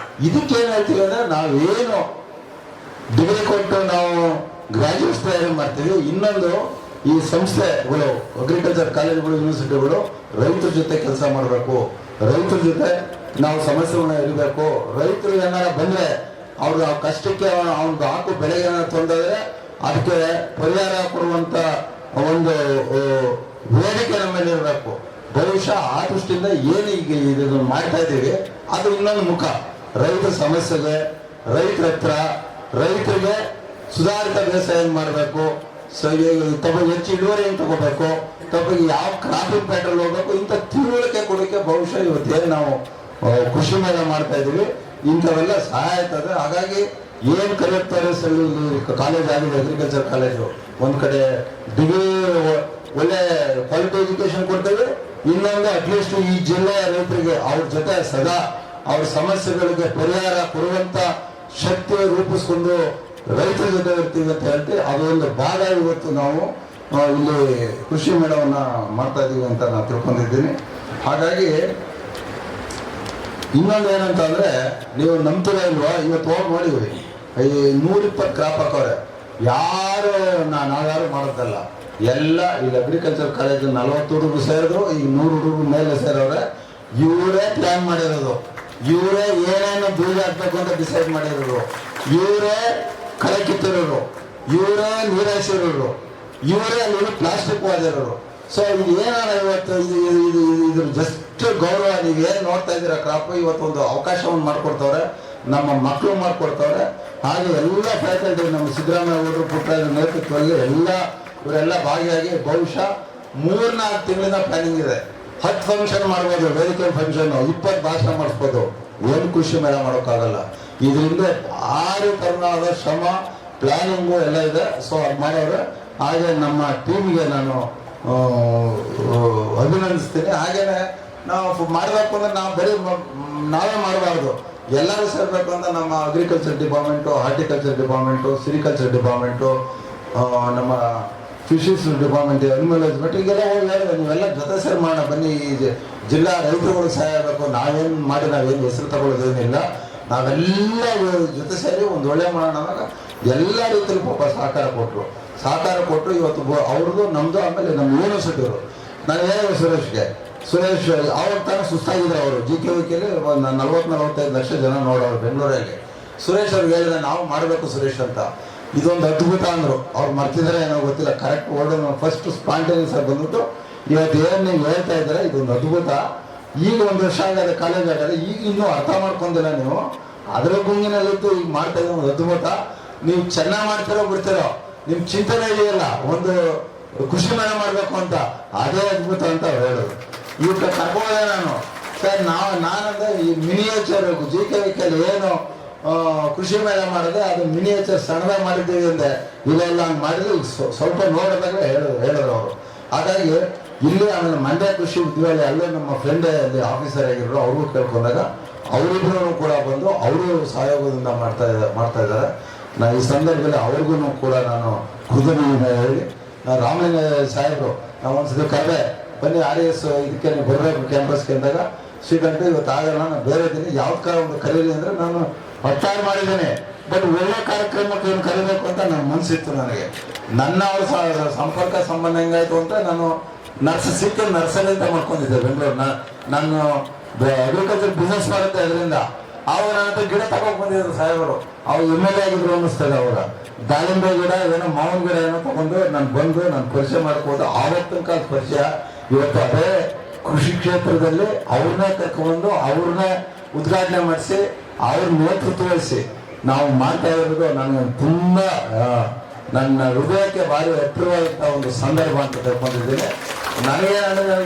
ಇದಕ್ಕೇನು ಹೇಳ್ತೀವಿ ಅಂದರೆ, ನಾವೇನು ಡಿಗ್ರಿ ಕೊಟ್ಟು ನಾವು ಗ್ರಾಜ್ಯುಯೇಟ್ಸ್ ತಯಾರಿ ಮಾಡ್ತೀವಿ. ಇನ್ನೊಂದು ಈ ಸಂಸ್ಥೆಗಳು, ಅಗ್ರಿಕಲ್ಚರ್ ಕಾಲೇಜುಗಳು, ಯೂನಿವರ್ಸಿಟಿಗಳು ರೈತರ ಜೊತೆ ಕೆಲಸ ಮಾಡಬೇಕು. ರೈತರ ಜೊತೆ ನಾವು ಸಮಸ್ಯೆಗಳನ್ನ ಇರಬೇಕು. ರೈತರು ಏನಾರ ಬಂದರೆ ಅವ್ರು ಆ ಕಷ್ಟಕ್ಕೆ ಅವ್ನಿಗೆ ಹಾಕು ಬೆಳೆಗೆ ಏನಾರು ತೊಂದರೆ ಅದಕ್ಕೆ ಪರಿಹಾರ ಕೊಡುವಂಥ ಒಂದು ವೇದಿಕೆ ನಮ್ಮಲ್ಲಿ ಇರಬೇಕು. ಬಹುಶಃ ಆ ದೃಷ್ಟಿಯಿಂದ ಏನು ಈಗ ಇದನ್ನು ಮಾಡ್ತಾ ಇದ್ದೀವಿ, ಅದು ಇನ್ನೊಂದು ಮುಖ. ರೈತರ ಸಮಸ್ಯೆಗೆ, ರೈತರ ಹತ್ರ, ರೈತರಿಗೆ ಸುಧಾರಿತ ಬೇಸಾಯ ಮಾಡಬೇಕು, ಹೆಚ್ಚು ಇಳುವರಿ ತಗೋಬೇಕು, ಯಾವ ಕ್ರಾಪಿಂಗ್ ಪ್ಯಾಟರ್ನ್ ಹೋಗ್ಬೇಕು, ಇಂಥ ತಿಳುವಳಿಕೆ ಕೊಡೋಕ್ಕೆ ಬಹುಶಃ ಇವತ್ತೇನು ನಾವು ಕೃಷಿ ಮೇಳ ಮಾಡ್ತಾ ಇದ್ದೀವಿ, ಇಂಥವೆಲ್ಲ ಸಹಾಯ ಆಗ್ತದೆ. ಹಾಗಾಗಿ ಏನು ಕಲಿಯುತ್ತಾರೆ ಕಾಲೇಜ್ ಆಗಿದೆ, ಅಗ್ರಿಕಲ್ಚರ್ ಕಾಲೇಜು. ಒಂದು ಕಡೆ ಡಿಗ್ರಿ ಒಳ್ಳೆ ಕ್ವಾಲಿಟಿ ಎಜುಕೇಶನ್ ಕೊಡ್ತೇವೆ, ಇನ್ನೊಂದು ಅಟ್ಲೀಸ್ಟ್ ಈ ಜಿಲ್ಲೆಯ ರೈತರಿಗೆ ಅವ್ರ ಜೊತೆ ಸದಾ ಅವ್ರ ಸಮಸ್ಯೆಗಳಿಗೆ ಪರಿಹಾರ ಕೊಡುವಂತ ಶಕ್ತಿ ರೂಪಿಸ್ಕೊಂಡು ರೈತರ ಜೊತೆ ಇರ್ತೀವಿ ಅಂತ ಹೇಳ್ತೀವಿ. ಅದೊಂದು ಭಾಗ ಇವತ್ತು ನಾವು ಇಲ್ಲಿ ಕೃಷಿ ಮೇಳವನ್ನ ಮಾಡ್ತಾ ಇದೀವಿ ಅಂತ ನಾನು ತಿಳ್ಕೊಂಡಿದ್ದೀನಿ. ಹಾಗಾಗಿ ಇನ್ನೊಂದು ಏನಂತ ಅಂದ್ರೆ, ನೀವು ನಂಬ್ತೀರ ಇಲ್ವಾ, ಇವತ್ತು ಹೋಗಿ ನೋಡಿವಿ 120 ಕ್ರಾಪ್ ಹಾಕೋರೆ. ಯಾರು ನಾವ್ಯಾರು ಮಾಡೋದಲ್ಲ, ಎಲ್ಲ ಇಲ್ಲಿ ಅಗ್ರಿಕಲ್ಚರ್ ಕಾಲೇಜ್ 40 ಹುಡುಗರು ಸೇರಿದ್ರು, ಈಗ 100 ಹುಡುಗರು ಮೇಲೆ ಸೇರವ್ರೆ. ಇವರೇ ಪ್ಲಾನ್ ಮಾಡಿರೋದು, ಇವರೇ ಏನೇನು ಬೀಜ ಹಾಕ್ಬೇಕು ಅಂತ ಡಿಸೈಡ್ ಮಾಡಿರೋರು, ಇವರೇ ಕಳೆ ಕಿತ್ತಿರೋರು, ಇವರೇ ನೀರಾಯಿಸಿರೋರು, ಇವರೇ ಅಲ್ಲಿ ಪ್ಲಾಸ್ಟಿಕ್ ವಾದಿರೋರು. ಸೊ ಇದು ಏನಾರ ಇವತ್ತು ಇದ್ರ ಜಸ್ಟ್ ಗೌರವ. ನೀವು ಏನು ನೋಡ್ತಾ ಇದ್ದೀರಾ ಕ್ರಾಪ್, ಇವತ್ತೊಂದು ಅವಕಾಶವನ್ನು ಮಾಡಿಕೊಡ್ತವ್ರೆ, ನಮ್ಮ ಮಕ್ಕಳು ಮಾಡಿಕೊಡ್ತವ್ರೆ. ಹಾಗೆ ಎಲ್ಲ ಫ್ಯಾಕಲ್ಟಿ ನಮ್ಮ ಸಿದ್ದರಾಮಯ್ಯ ಅವರು ಪುಟ್ಟರಾಜ ನೇತೃತ್ವದಲ್ಲಿ ಇವರೆಲ್ಲ ಭಾಗಿಯಾಗಿ ಬಹುಶಃ 3-4 ತಿಂಗಳಿಂದ ಪ್ಲಾನಿಂಗ್ ಇದೆ. 10 ಫಂಕ್ಷನ್ ಮಾಡ್ಬೋದು, ವೇದಿಕೆ ಫಂಕ್ಷನ್ 20 ಭಾಷಣ ಮಾಡಿಸ್ಬೋದು, ಏನು ಕೃಷಿ ಮೇಳ ಮಾಡೋಕ್ಕಾಗಲ್ಲ. ಇದರಿಂದ 6 ತರನಾದ ಶ್ರಮ, ಪ್ಲಾನಿಂಗು ಎಲ್ಲ ಇದೆ. ಸೊ ಅದು ಮಾಡೋರು. ಹಾಗೆ ನಮ್ಮ ಟೀಮ್ಗೆ ನಾನು ಅಭಿನಂದಿಸ್ತೀನಿ. ಹಾಗೇನೆ ನಾವು ಮಾಡಬೇಕು ಅಂದ್ರೆ ನಾವು ಬರೀ ನಾವೇ ಮಾಡಬಾರ್ದು, ಎಲ್ಲರೂ ಸೇರಬೇಕು ಅಂತ ನಮ್ಮ agriculture department, horticulture department, sericulture department, ನಮ್ಮ ಫಿಶರೀಸ್ ಡಿಪಾರ್ಟ್ಮೆಂಟ್, ಅನಿಮಲ್ ಹಸ್ಬೆಂಡ್ರಿ, ಈಗೆಲ್ಲ ಹೋಗಿ ಹೇಳಿದ್ರೆ ನೀವೆಲ್ಲ ಜೊತೆ ಸೇರಿ ಮಾಡೋಣ ಬನ್ನಿ. ಈ ಜಿಲ್ಲಾ ರೈತರುಗಳಿಗೆ ಸಹಾಯ ಆಗಬೇಕು. ನಾವೇನು ಮಾಡಿ ನಾವೇನು ಹೆಸರು ತಗೊಳ್ಳೋದೇನಿಲ್ಲ, ನಾವೆಲ್ಲ ಜೊತೆ ಸೇರಿ ಒಂದು ಒಳ್ಳೆ ಮಾಡೋಣ ಅನ್ನೋವಾಗ ಎಲ್ಲ ರೀತಿಯಲ್ಲಿ ಪಾಪ ಸಹಕಾರ ಕೊಟ್ಟರು. ಇವತ್ತು ಅವ್ರದ್ದು ನಮ್ಮದು, ಆಮೇಲೆ ನಮ್ಮ ಯೂನಿವರ್ಸಿಟಿಯವರು. ನಾನು ಹೇಳಿದೆ ಸುರೇಶ್ ಅವ್ರ ತಾನೇ ಸುಸ್ತಾಗಿದ್ರು. ಅವರು GKVKಲಿ 40-45 ಲಕ್ಷ ಜನ ನೋಡೋರು ಬೆಂಗಳೂರಲ್ಲಿ. ಸುರೇಶ್ ಅವ್ರಿಗೆ ಹೇಳಿದೆ ನಾವು ಮಾಡಬೇಕು ಸುರೇಶ್ ಅಂತ. ಇದೊಂದು ಅದ್ಭುತ ಅಂದರು. ಅವ್ರು ಮರ್ತಿದ್ದಾರೆ ಏನೋ ಗೊತ್ತಿಲ್ಲ, ಕರೆಕ್ಟ್ ವರ್ಡ್ ಫಸ್ಟ್ ಸ್ಪಾಂಟೇನಿಯಸ್ ಆಗಿ ಬಂದ್ಬಿಟ್ಟು ಇವತ್ತು ಏನು ನೀವು ಹೇಳ್ತಾ ಇದ್ದಾರೆ ಇದೊಂದು ಅದ್ಭುತ. ಈಗ 1 ವರ್ಷ ಆಗದೆ ಕಾಲೇಜ್ ಆಗದೆ, ಈಗ ಇನ್ನೂ ಅರ್ಥ ಮಾಡ್ಕೊಂಡಿಲ್ಲ ನೀವು. ಅದರ ಗುಂಗಿನಲ್ಲಿತ್ತು ಈಗ ಮಾಡ್ತಾ ಇದ್ದ ಒಂದು ಅದ್ಭುತ. ನೀವು ಚೆನ್ನಾಗಿ ಮಾಡ್ತಿರೋ ಬಿಡ್ತಿರೋ, ನಿಮ್ ಚಿಂತನೆ ಇದೆಯಲ್ಲ ಒಂದು ಕೃಷಿ ಮೇಳ ಮಾಡಬೇಕು ಅಂತ, ಅದೇ ಅದ್ಭುತ ಅಂತ ಅವ್ರು ಹೇಳೋದು. ಈಗ ಕರ್ಕೊಂಡೆ ನಾನು ಸರ್, ನಾನಂದ್ರೆ ಈ ಮಿನಿಯೇಚರ್ GKVKಲಿ ಏನು ಕೃಷಿ ಮೇಳ ಮಾಡಿದೆ, ಅದು ಮಿನಿಯೇಚರ್ ಸಣ್ಣದಾಗಿ ಮಾಡಿದ್ದೀವಿ ಅಂದೆ. ಇವೆಲ್ಲ ಹಂಗೆ ಮಾಡಿದ್ರೆ ಸ್ವಲ್ಪ ನೋಡಿದಾಗ ಹೇಳಿದ್ರು ಅವರು. ಹಾಗಾಗಿ ಇಲ್ಲಿ ಆಮೇಲೆ ಮಂಡ್ಯ ಕೃಷಿ ವಿದ್ಯಾಲಯ ಅಲ್ಲೇ ನಮ್ಮ ಫ್ರೆಂಡ್ ಅಲ್ಲಿ ಆಫೀಸರ್ ಆಗಿದ್ರು, ಅವ್ರಿಗೂ ಕೇಳ್ಕೊಂಡಾಗ ಅವರಿಬ್ಬರೂ ಕೂಡ ಬಂದು ಅವರು ಸಹಯೋಗದಿಂದ ಮಾಡ್ತಾ ಇದ್ದಾರೆ. ಈ ಸಂದರ್ಭದಲ್ಲಿ ಅವ್ರಿಗೂ ಕೂಡ ನಾನು ಕೃತಜ್ಞತೆ ಹೇಳಿ, ರಾಮಲಿಂಗ ಸಾಹೇಬರು ನಾವು ಒಂದ್ಸತಿ ಕರೆದೆ, ಬನ್ನಿ RS ಇದಕ್ಕೆ ನೀವು ಬರಬೇಕು ಕ್ಯಾಂಪಸ್ಗೆ ಅಂದಾಗ, ಶ್ರೀಕಂಠ ಇವತ್ತು ಆಗಲ್ಲ, ನಾನು ಬೇರೆ ದಿನ ಯಾವ್ದು ಒಂದು ಕರೀಲಿ ಅಂದರೆ ನಾನು ಒತ್ತಾಯ ಮಾಡಿದ್ದೇನೆ. ಬಟ್ ಒಳ್ಳೆ ಕಾರ್ಯಕ್ರಮಕ್ಕೆ ಏನು ಕರೀಬೇಕು ಅಂತ ನನ್ನ ಮನಸ್ಸಿತ್ತು ನನಗೆ. ನನ್ನ ಅವ್ರ ಸಂಪರ್ಕ ಸಂಬಂಧ ಹೆಂಗಾಯ್ತು ಅಂತ ನಾನು ನರ್ಸರಿ ಅಂತ ಮಾಡ್ಕೊಂಡಿದ್ದೆ ಬೆಂಗಳೂರಿನ. ನಾನು ಅಗ್ರಿಕಲ್ಚರ್ ಬಿಸ್ನೆಸ್ ಮಾಡುತ್ತೆ ಅದರಿಂದ. ಅವಾಗ ನನ್ನ ಹತ್ರ ಗಿಡ ತಗೊಂಡು ಬಂದಿದ್ರು ಸಾಹೇಬರು, ಅವ್ರು MLA ಆಗಿದ್ರು ಅನ್ನಿಸ್ತದೆ. ಅವಾಗ ದಾಳಿಂಬೆ ಗಿಡ ಏನೋ ಮಾವಿನ ಗಿಡ ಏನೋ ತಗೊಂಡು ನಾನು ಪರಿಚಯ ಮಾಡ್ಕೊಂಡು ಆವತ್ತಿನ ಕಾಲ ಪರಿಚಯ. ಇವತ್ತು ಅದೇ ಕೃಷಿ ಕ್ಷೇತ್ರದಲ್ಲಿ ಅವ್ರನ್ನೇ ಕರ್ಕೊಂಡು ಅವ್ರನ್ನೇ ಉದ್ಘಾಟನೆ ಮಾಡಿಸಿ ಅವ್ರ ನೇತೃತ್ವ ವಹಿಸಿ ನಾವು ಮಾಡ್ತಾ ಇರೋದು ನನಗೆ ತುಂಬಾ ನನ್ನ ಹೃದಯಕ್ಕೆ ಭಾರಿ ಹತ್ತಿರವಾದಂಥ ಒಂದು ಸಂದರ್ಭ ಅಂತ ತಿಳ್ಕೊಂಡಿದ್ದೀನಿ. ನನಗೆ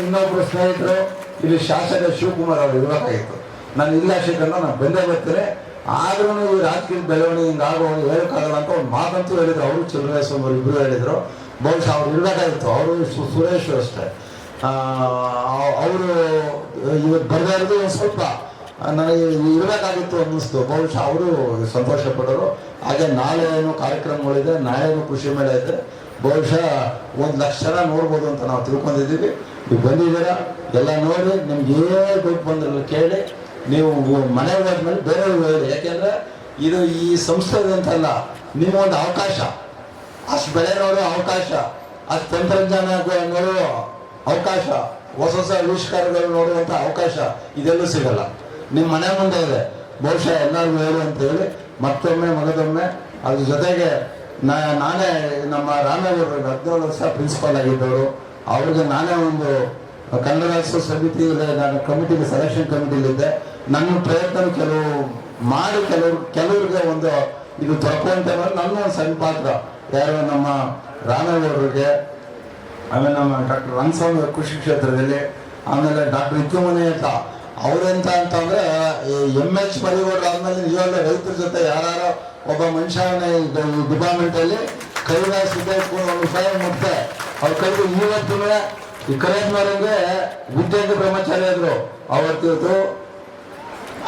ಇನ್ನೊಬ್ರು ಸ್ನೇಹಿತರು ಇಲ್ಲಿ ಶಾಸಕ ಶಿವಕುಮಾರ್ ಅವರು ಇರಬೇಕಾಗಿತ್ತು. ನಾನು ಇಲ್ಲ ಶಿಕ್ಷಣ ನಾನು ಬಂದೇ ಬರ್ತೀನಿ, ಆದ್ರೂ ಈ ರಾಜಕೀಯ ಬೆಳವಣಿಗೆ ಹಿಂಗಾಗೋ ಹೇಳಕ್ಕಾಗಲ್ಲ ಅಂತ ಒಂದು ಮಾತಂತೂ ಹೇಳಿದ್ರು. ಅವರು ಚಂದ್ರಸ್ವಾಮಿ ಇಬ್ಬರು ಹೇಳಿದ್ರು. ಬಹುಶಃ ಅವ್ರು ಇರಬೇಕಾಗಿತ್ತು. ಅವರು ಸುರೇಶ್ ಅಷ್ಟೇ. ಅವರು ಇವತ್ತು ಬರ್ತಾ ಇರೋದು ಸ್ವಲ್ಪ ನನಗೆ ಇರಬೇಕಾಗಿತ್ತು ಅನ್ನಿಸ್ತು. ಬಹುಶಃ ಅವರು ಸಂತೋಷ ಪಡೋರು. ಹಾಗೆ ನಾಳೆ ಏನು ಕಾರ್ಯಕ್ರಮಗಳಿದೆ, ನಾಳೆನೂ ಕೃಷಿ ಮೇಳ ಇದೆ. ಬಹುಶಃ 1 ಲಕ್ಷ ಜನ ನೋಡ್ಬೋದು ಅಂತ ನಾವು ತಿಳ್ಕೊಂಡಿದ್ದೀವಿ. ನೀವು ಬಂದಿದ್ದೀರಾ, ಎಲ್ಲ ನೋಡಿ ನಿಮ್ಗೆ ಏನು ಬೇಕು ಬಂದ್ರಲ್ಲ ಕೇಳಿ. ನೀವು ಮನೆಗೆ ಹೋದ್ಮೇಲೆ ಬೇರೆಯವ್ರಿಗೆ ಹೇಳಿ. ಯಾಕೆಂದ್ರೆ ಇದು ಈ ಸಂಸ್ಥೆ ಅಂತಲ್ಲ, ನಿಮಗೊಂದು ಅವಕಾಶ, ಅಷ್ಟು ಬೆಳೆ ನೋಡೋ ಅವಕಾಶ, ಅಷ್ಟು ತಂತ್ರಜ್ಞಾನ ನೋಡೋ ಅವಕಾಶ, ಹೊಸ ಆವಿಷ್ಕಾರಗಳು ನೋಡುವಂಥ ಅವಕಾಶ ಇದೆಲ್ಲೂ ಸಿಗಲ್ಲ. ನಿಮ್ಮ ಮನೆ ಮುಂದೆ ಇದೆ. ಬಹುಶಃ ಎಲ್ಲರಿಗೂ ಹೇಳಿ ಅಂತ ಹೇಳಿ ಮತ್ತೊಮ್ಮೆ ಅದ್ರ ಜೊತೆಗೆ ನಾನೇ ನಮ್ಮ ರಾಮೇಗೌಡರು 17 ವರ್ಷ ಪ್ರಿನ್ಸಿಪಾಲ್ ಆಗಿದ್ದವರು. ಅವ್ರಿಗೆ ನಾನೇ ಒಂದು ಕನ್ನಡ ರಾಜ್ಯೋತ್ಸವ ಸಮಿತಿ ನಾನು ಕಮಿಟಿಗೆ ಸೆಲೆಕ್ಷನ್ ಕಮಿಟಿಲಿದ್ದೆ. ನನ್ನ ಪ್ರಯತ್ನ ಕೆಲವ್ರಿಗೆ ಒಂದು ಇದು ತೊಡ್ಕೊಂತ ನನ್ನ ಒಂದು ಸಣ್ಣ ಪಾತ್ರ. ಯಾರು ನಮ್ಮ ರಾಮೇಗೌಡರಿಗೆ, ಆಮೇಲೆ ನಮ್ಮ ಡಾಕ್ಟರ್ ರಂಗಸ್ವಾಮಿ ಕೃಷಿ ಕ್ಷೇತ್ರದಲ್ಲಿ, ಆಮೇಲೆ ಡಾಕ್ಟರ್ ಇಕ್ಕುಮನೆ ಅಂತ ಅವರೆಂತ ಅಂತಂದ್ರೆ MH ಮರಿಗೌಡರು ಆದ್ಮೇಲೆ ನಿಜವಾಗ್ಲೂ ರೈತರ ಜೊತೆ ಯಾರು ಒಬ್ಬ ಮನುಷ್ಯನ ಡಿಪಾರ್ಟ್ಮೆಂಟ್ ಅಲ್ಲಿ ಕೈಗೆ ಸಿದ್ಧಾಯಿಸ್ಕೊಂಡು ಒಂದು ವಿಷಯ ಮುಟ್ತೆ ಅವ್ರ ಕೈಗೆ ಇವತ್ತು ಈ ಕರೆಜ್ಮರಂಗೆ ವಿದ್ಯಾರ್ಥಿ ಬ್ರಹ್ಮಚಾರಿ ಆದ್ರು. ಅವತ್ತು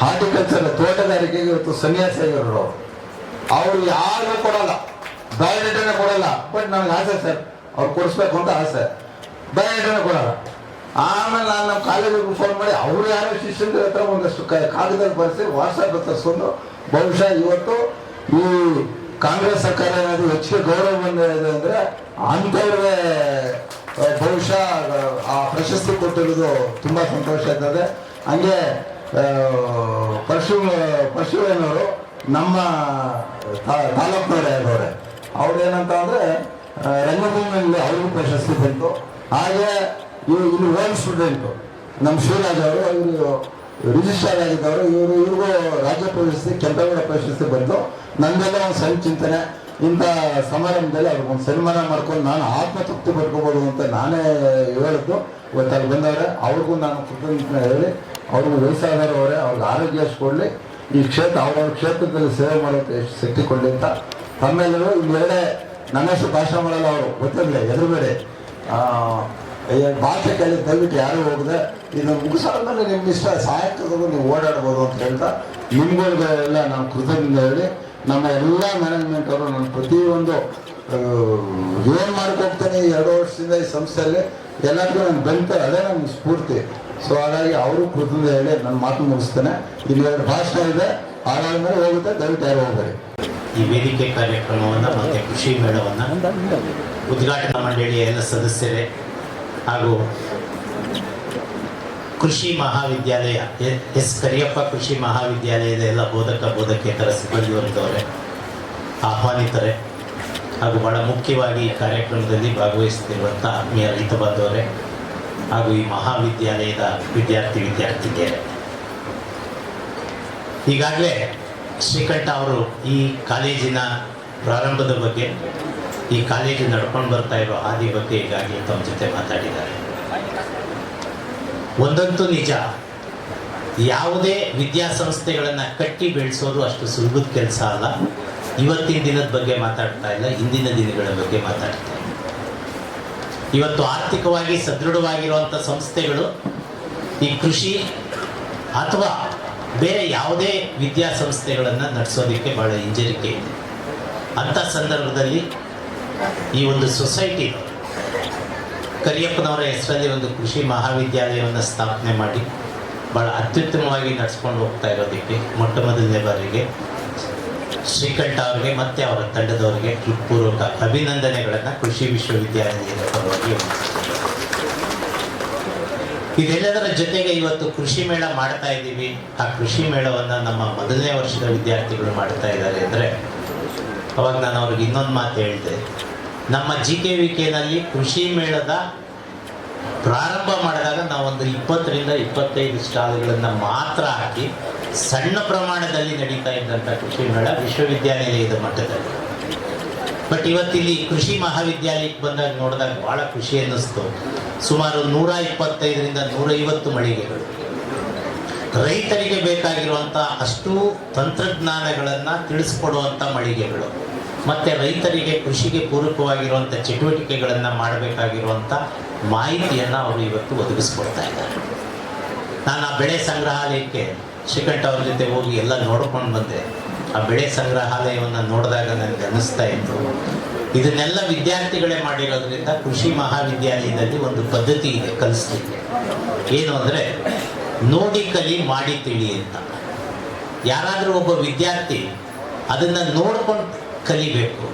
ಹಾರ್ಟಿಕಲ್ಚರ್ ತೋಟಗಾರಿಕೆಗೆ ಇವತ್ತು ಸನ್ಯಾಸಿ ಆಗಿರೋರು. ಅವ್ರು ಯಾರು ಕೊಡಲ್ಲ, ಬಯೋಡೇಟಾನೇ ಕೊಡಲ್ಲ. ಬಟ್ ನನಗೆ ಆಸೆ ಸರ್, ಅವ್ರು ಕೊಡಿಸ್ಬೇಕು ಅಂತ ಆಸೆ, ಬಯೋಡೇಟಾನೇ ಕೊಡಲ್ಲ. ಆಮೇಲೆ ನಾನು ನಮ್ಮ ಕಾಲೇಜಿಗೆ ಫೋನ್ ಮಾಡಿ ಅವ್ರು ಯಾರೋ ಶಿಷ್ಯರ ಹತ್ರ ಒಂದಷ್ಟು ಕಾಗದ ಬರೆಸಿ ವಾಟ್ಸಪ್ ತರಿಸ್ಕೊಂಡು ಬಹುಶಃ ಇವತ್ತು ಈ ಕಾಂಗ್ರೆಸ್ ಸರ್ಕಾರ ಏನಾದರೂ ಹೆಚ್ಚಿಗೆ ಗೌರವ ಬಂದಿದೆ ಅಂದರೆ ಅಂಥವ್ರಿಗೆ ಬಹುಶಃ ಆ ಪ್ರಶಸ್ತಿ ಕೊಟ್ಟಿರೋದು ತುಂಬ ಸಂತೋಷ ಆಗ್ತದೆ. ಹಂಗೆ ಪರಶುವೇನವರು ನಮ್ಮ ತಾಲೂಕಿನವರೇ ಆದವ್ರೆ, ಅವ್ರು ಏನಂತ ಅಂದರೆ ರಂಗಭೂಮಿಯಲ್ಲಿ ಅವ್ರಿಗೂ ಪ್ರಶಸ್ತಿ ಬಂತು. ಹಾಗೆ ಇಲ್ಲಿ ಓಲ್ಡ್ ಸ್ಟೂಡೆಂಟು ನಮ್ಮ ಶಿವರಾಜ್ ಅವರು, ಇವರು ರಿಜಿಸ್ಟರ್ ಆಗಿದ್ದವರು, ಇವ್ರಿಗೂ ರಾಜ್ಯ ಪ್ರಶಸ್ತಿ, ಕೆಂಪೇಗೌಡ ಪ್ರಶಸ್ತಿ ಬಂತು. ನಂದೆಲ್ಲ ಒಂದು ಸಣ್ಣ ಚಿಂತನೆ, ಇಂಥ ಸಮಾರಂಭದಲ್ಲಿ ಅವ್ರಿಗೊಂದು ಸನ್ಮಾನ ಮಾಡ್ಕೊಂಡು ನಾನು ಆತ್ಮತೃಪ್ತಿ ಪಡ್ಕೋಬೋದು ಅಂತ ನಾನೇ ಹೇಳಿದ್ದು. ಇವತ್ತು ಅಲ್ಲಿ ಬಂದವ್ರೆ, ಅವ್ರಿಗೂ ನಾನು ಕೃತಜ್ಞತೆ ಹೇಳಿ, ಅವ್ರಿಗೂ ವಯಸ್ಸಾದವರವರೇ, ಅವ್ರಿಗೆ ಆರೋಗ್ಯ ಎಷ್ಟು ಕೊಡಲಿ, ಈ ಕ್ಷೇತ್ರ ಅವ್ರವ್ರ ಕ್ಷೇತ್ರದಲ್ಲಿ ಸೇವೆ ಮಾಡೋಕ್ಕೆ ಎಷ್ಟು ಶಕ್ತಿ ಕೊಡಲಿ ಅಂತ ತಮ್ಮೆಲ್ಲರೂ ಇಲ್ಲೆರಡೆ ನನ್ನಷ್ಟು ಭಾಷಣ ಮಾಡಲ್ಲ, ಅವರು ಗೊತ್ತಿರಲಿ, ಎದುರುಬೇಡಿ, ಭಾಷೆ ಕೇಳಿ ದಯವಿಟ್ಟು ಯಾರು ಹೋಗದೆ ಇದನ್ನು ಮುಗಿಸಾದ್ಮೇಲೆ ನಿಮ್ಮ ಇಷ್ಟ, ಸಾಯಂಕಾಲದವರೆಗೂ ನೀವು ಓಡಾಡ್ಬೋದು ಅಂತ ಹೇಳ್ತಾ ನಿಮ್ಗಳಿಗೆಲ್ಲ ನಾನು ಕೃತಜ್ಞತೆ ಹೇಳಿ, ನಮ್ಮ ಎಲ್ಲ ಮ್ಯಾನೇಜ್ಮೆಂಟ್ ಅವರು ನಾನು ಪ್ರತಿಯೊಂದು ಏನು ಮಾಡ್ಕೋಗ್ತೇನೆ 2 ವರ್ಷದಿಂದ ಈ ಸಂಸ್ಥೆಯಲ್ಲಿ ಎಲ್ಲರಿಗೂ ನಾನು ಬೆಂತಾರೆ, ಅದೇ ನಮ್ಗೆ ಸ್ಫೂರ್ತಿ. ಸೊ ಹಾಗಾಗಿ ಅವರು ಕೃತಜ್ಞತೆ ಹೇಳಿ ನನ್ನ ಮಾತು ಮುಗಿಸ್ತೇನೆ. ಇಲ್ಲಿ 2 ಭಾಷಣ ಇದೆ, ಆಗಾದ್ಮೇಲೆ ಹೋಗುತ್ತೆ, ದಯವಿಟ್ಟು ಯಾರು ಹೋಗಬೇಡಿ. ಈ ವೇದಿಕೆ ಕಾರ್ಯಕ್ರಮವನ್ನು ಮತ್ತು ಕೃಷಿ ಮೇಳವನ್ನು ಉದ್ಘಾಟನಾ ಮಂಡಳಿಯ ಎಲ್ಲ ಸದಸ್ಯರೇ ಹಾಗೂ ಕೃಷಿ ಮಹಾವಿದ್ಯಾಲಯ ಎಸ್ ಕರಿಯಪ್ಪ ಕೃಷಿ ಮಹಾವಿದ್ಯಾಲಯದ ಎಲ್ಲ ಬೋಧಕೇತರ ಸಿಬ್ಬಂದಿ ವರ್ಗದವರೇ, ಆಹ್ವಾನಿತರೇ ಹಾಗೂ ಬಹಳ ಮುಖ್ಯವಾಗಿ ಈ ಕಾರ್ಯಕ್ರಮದಲ್ಲಿ ಭಾಗವಹಿಸುತ್ತಿರುವಂಥ ಆತ್ಮೀಯ ರೈತ ಬಾಂಧವರೇ ಹಾಗೂ ಈ ಮಹಾವಿದ್ಯಾಲಯದ ವಿದ್ಯಾರ್ಥಿನಿಯರೇ, ಈಗಾಗಲೇ ಶ್ರೀಕಂಠ ಅವರು ಈ ಕಾಲೇಜಿನ ಪ್ರಾರಂಭದ ಬಗ್ಗೆ, ಈ ಕಾಲೇಜು ನಡ್ಕೊಂಡು ಬರ್ತಾ ಇರೋ ಹಾದಿ ಬಗ್ಗೆ ಈಗಾಗಲೇ ತಮ್ಮ ಜೊತೆ ಮಾತಾಡಿದ್ದಾರೆ. ಒಂದಂತೂ ನಿಜ, ಯಾವುದೇ ವಿದ್ಯಾಸಂಸ್ಥೆಗಳನ್ನು ಕಟ್ಟಿ ಬೆಳೆಸೋದು ಅಷ್ಟು ಸುಲಭದ ಕೆಲಸ ಅಲ್ಲ. ಇವತ್ತಿನ ದಿನದ ಬಗ್ಗೆ ಮಾತಾಡ್ತಾ ಇಲ್ಲ, ಇಂದಿನ ದಿನಗಳ ಬಗ್ಗೆ ಮಾತಾಡ್ತಾ ಇಲ್ಲ. ಇವತ್ತು ಆರ್ಥಿಕವಾಗಿ ಸದೃಢವಾಗಿರುವಂಥ ಸಂಸ್ಥೆಗಳು ಈ ಕೃಷಿ ಅಥವಾ ಬೇರೆ ಯಾವುದೇ ವಿದ್ಯಾಸಂಸ್ಥೆಗಳನ್ನು ನಡೆಸೋದಕ್ಕೆ ಭಾಳ ಹಿಂಜರಿಕೆ ಇದೆ. ಅಂಥ ಸಂದರ್ಭದಲ್ಲಿ ಈ ಒಂದು ಸೊಸೈಟಿ ಕರಿಯಪ್ಪನವರ ಹೆಸರಲ್ಲಿ ಒಂದು ಕೃಷಿ ಮಹಾವಿದ್ಯಾಲಯವನ್ನು ಸ್ಥಾಪನೆ ಮಾಡಿ ಭಾಳ ಅತ್ಯುತ್ತಮವಾಗಿ ನಡೆಸ್ಕೊಂಡು ಹೋಗ್ತಾ ಇರೋದಕ್ಕೆ ಮೊಟ್ಟ ಮೊದಲನೇ ಬಾರಿಗೆ ಶ್ರೀಕಂಠ ಅವರಿಗೆ ಮತ್ತು ಅವರ ತಂಡದವರಿಗೆ ಹೃತ್ಪೂರ್ವಕ ಅಭಿನಂದನೆಗಳನ್ನು ಕೃಷಿ ವಿಶ್ವವಿದ್ಯಾಲಯದ ಪರವಾಗಿ. ಇದೆಲ್ಲದರ ಜೊತೆಗೆ ಇವತ್ತು ಕೃಷಿ ಮೇಳ ಮಾಡ್ತಾ ಇದ್ದೀವಿ. ಆ ಕೃಷಿ ಮೇಳವನ್ನು ನಮ್ಮ ಮೊದಲನೇ ವರ್ಷದ ವಿದ್ಯಾರ್ಥಿಗಳು ಮಾಡ್ತಾ ಇದ್ದಾರೆ ಅಂದರೆ ಅವಾಗ ನಾನು ಅವ್ರಿಗೆ ಇನ್ನೊಂದು ಮಾತು ಹೇಳಿದೆ, ನಮ್ಮ GKVKನಲ್ಲಿ ಕೃಷಿ ಮೇಳದ ಪ್ರಾರಂಭ ಮಾಡಿದಾಗ ನಾವೊಂದು 20 ರಿಂದ 25 ಸ್ಟಾಲ್ಗಳನ್ನು ಮಾತ್ರ ಹಾಕಿ ಸಣ್ಣ ಪ್ರಮಾಣದಲ್ಲಿ ನಡೀತಾ ಇದ್ದಂಥ ಕೃಷಿ ಮೇಳ ವಿಶ್ವವಿದ್ಯಾನಿಲಯದ ಮಟ್ಟದಲ್ಲಿ. ಬಟ್ ಇವತ್ತಿಲ್ಲಿ ಕೃಷಿ ಮಹಾವಿದ್ಯಾಲಯಕ್ಕೆ ಬಂದಾಗ ನೋಡಿದಾಗ ಭಾಳ ಖುಷಿ ಅನ್ನಿಸ್ತು. ಸುಮಾರು 125 ರಿಂದ 150 ಮಳಿಗೆಗಳು, ರೈತರಿಗೆ ಬೇಕಾಗಿರುವಂಥ ಅಷ್ಟು ತಂತ್ರಜ್ಞಾನಗಳನ್ನು ತಿಳಿಸ್ಕೊಡುವಂಥ ಮಳಿಗೆಗಳು, ಮತ್ತು ರೈತರಿಗೆ ಕೃಷಿಗೆ ಪೂರಕವಾಗಿರುವಂಥ ಚಟುವಟಿಕೆಗಳನ್ನು ಮಾಡಬೇಕಾಗಿರುವಂಥ ಮಾಹಿತಿಯನ್ನು ಅವರು ಇವತ್ತು ಒದಗಿಸ್ಕೊಡ್ತಾ ಇದ್ದಾರೆ. ನಾನು ಆ ಬೆಳೆ ಸಂಗ್ರಹಾಲಯಕ್ಕೆ ಶ್ರೀಕಂಠ ಅವ್ರ ಜೊತೆ ಹೋಗಿ ಎಲ್ಲ ನೋಡ್ಕೊಂಡು ಬಂದೆ. ಆ ಬೆಳೆ ಸಂಗ್ರಹಾಲಯವನ್ನು ನೋಡಿದಾಗ ನನಗೆ ಅನ್ನಿಸ್ತಾ ಇತ್ತು, ಇದನ್ನೆಲ್ಲ ವಿದ್ಯಾರ್ಥಿಗಳೇ ಮಾಡಿರೋದ್ರಿಂದ ಕೃಷಿ ಮಹಾವಿದ್ಯಾಲಯದಲ್ಲಿ ಒಂದು ಪದ್ಧತಿ ಇದೆ ಕಲಿಸ್ಲಿಕ್ಕೆ. ಏನು ಅಂದರೆ ನೋಡಿ ಕಲಿ ಮಾಡಿ ತಿಳಿ ಅಂತ. ಯಾರಾದರೂ ಒಬ್ಬ ವಿದ್ಯಾರ್ಥಿ ಅದನ್ನು ನೋಡ್ಕೊಂಡು ಕಲಿಬೇಕು,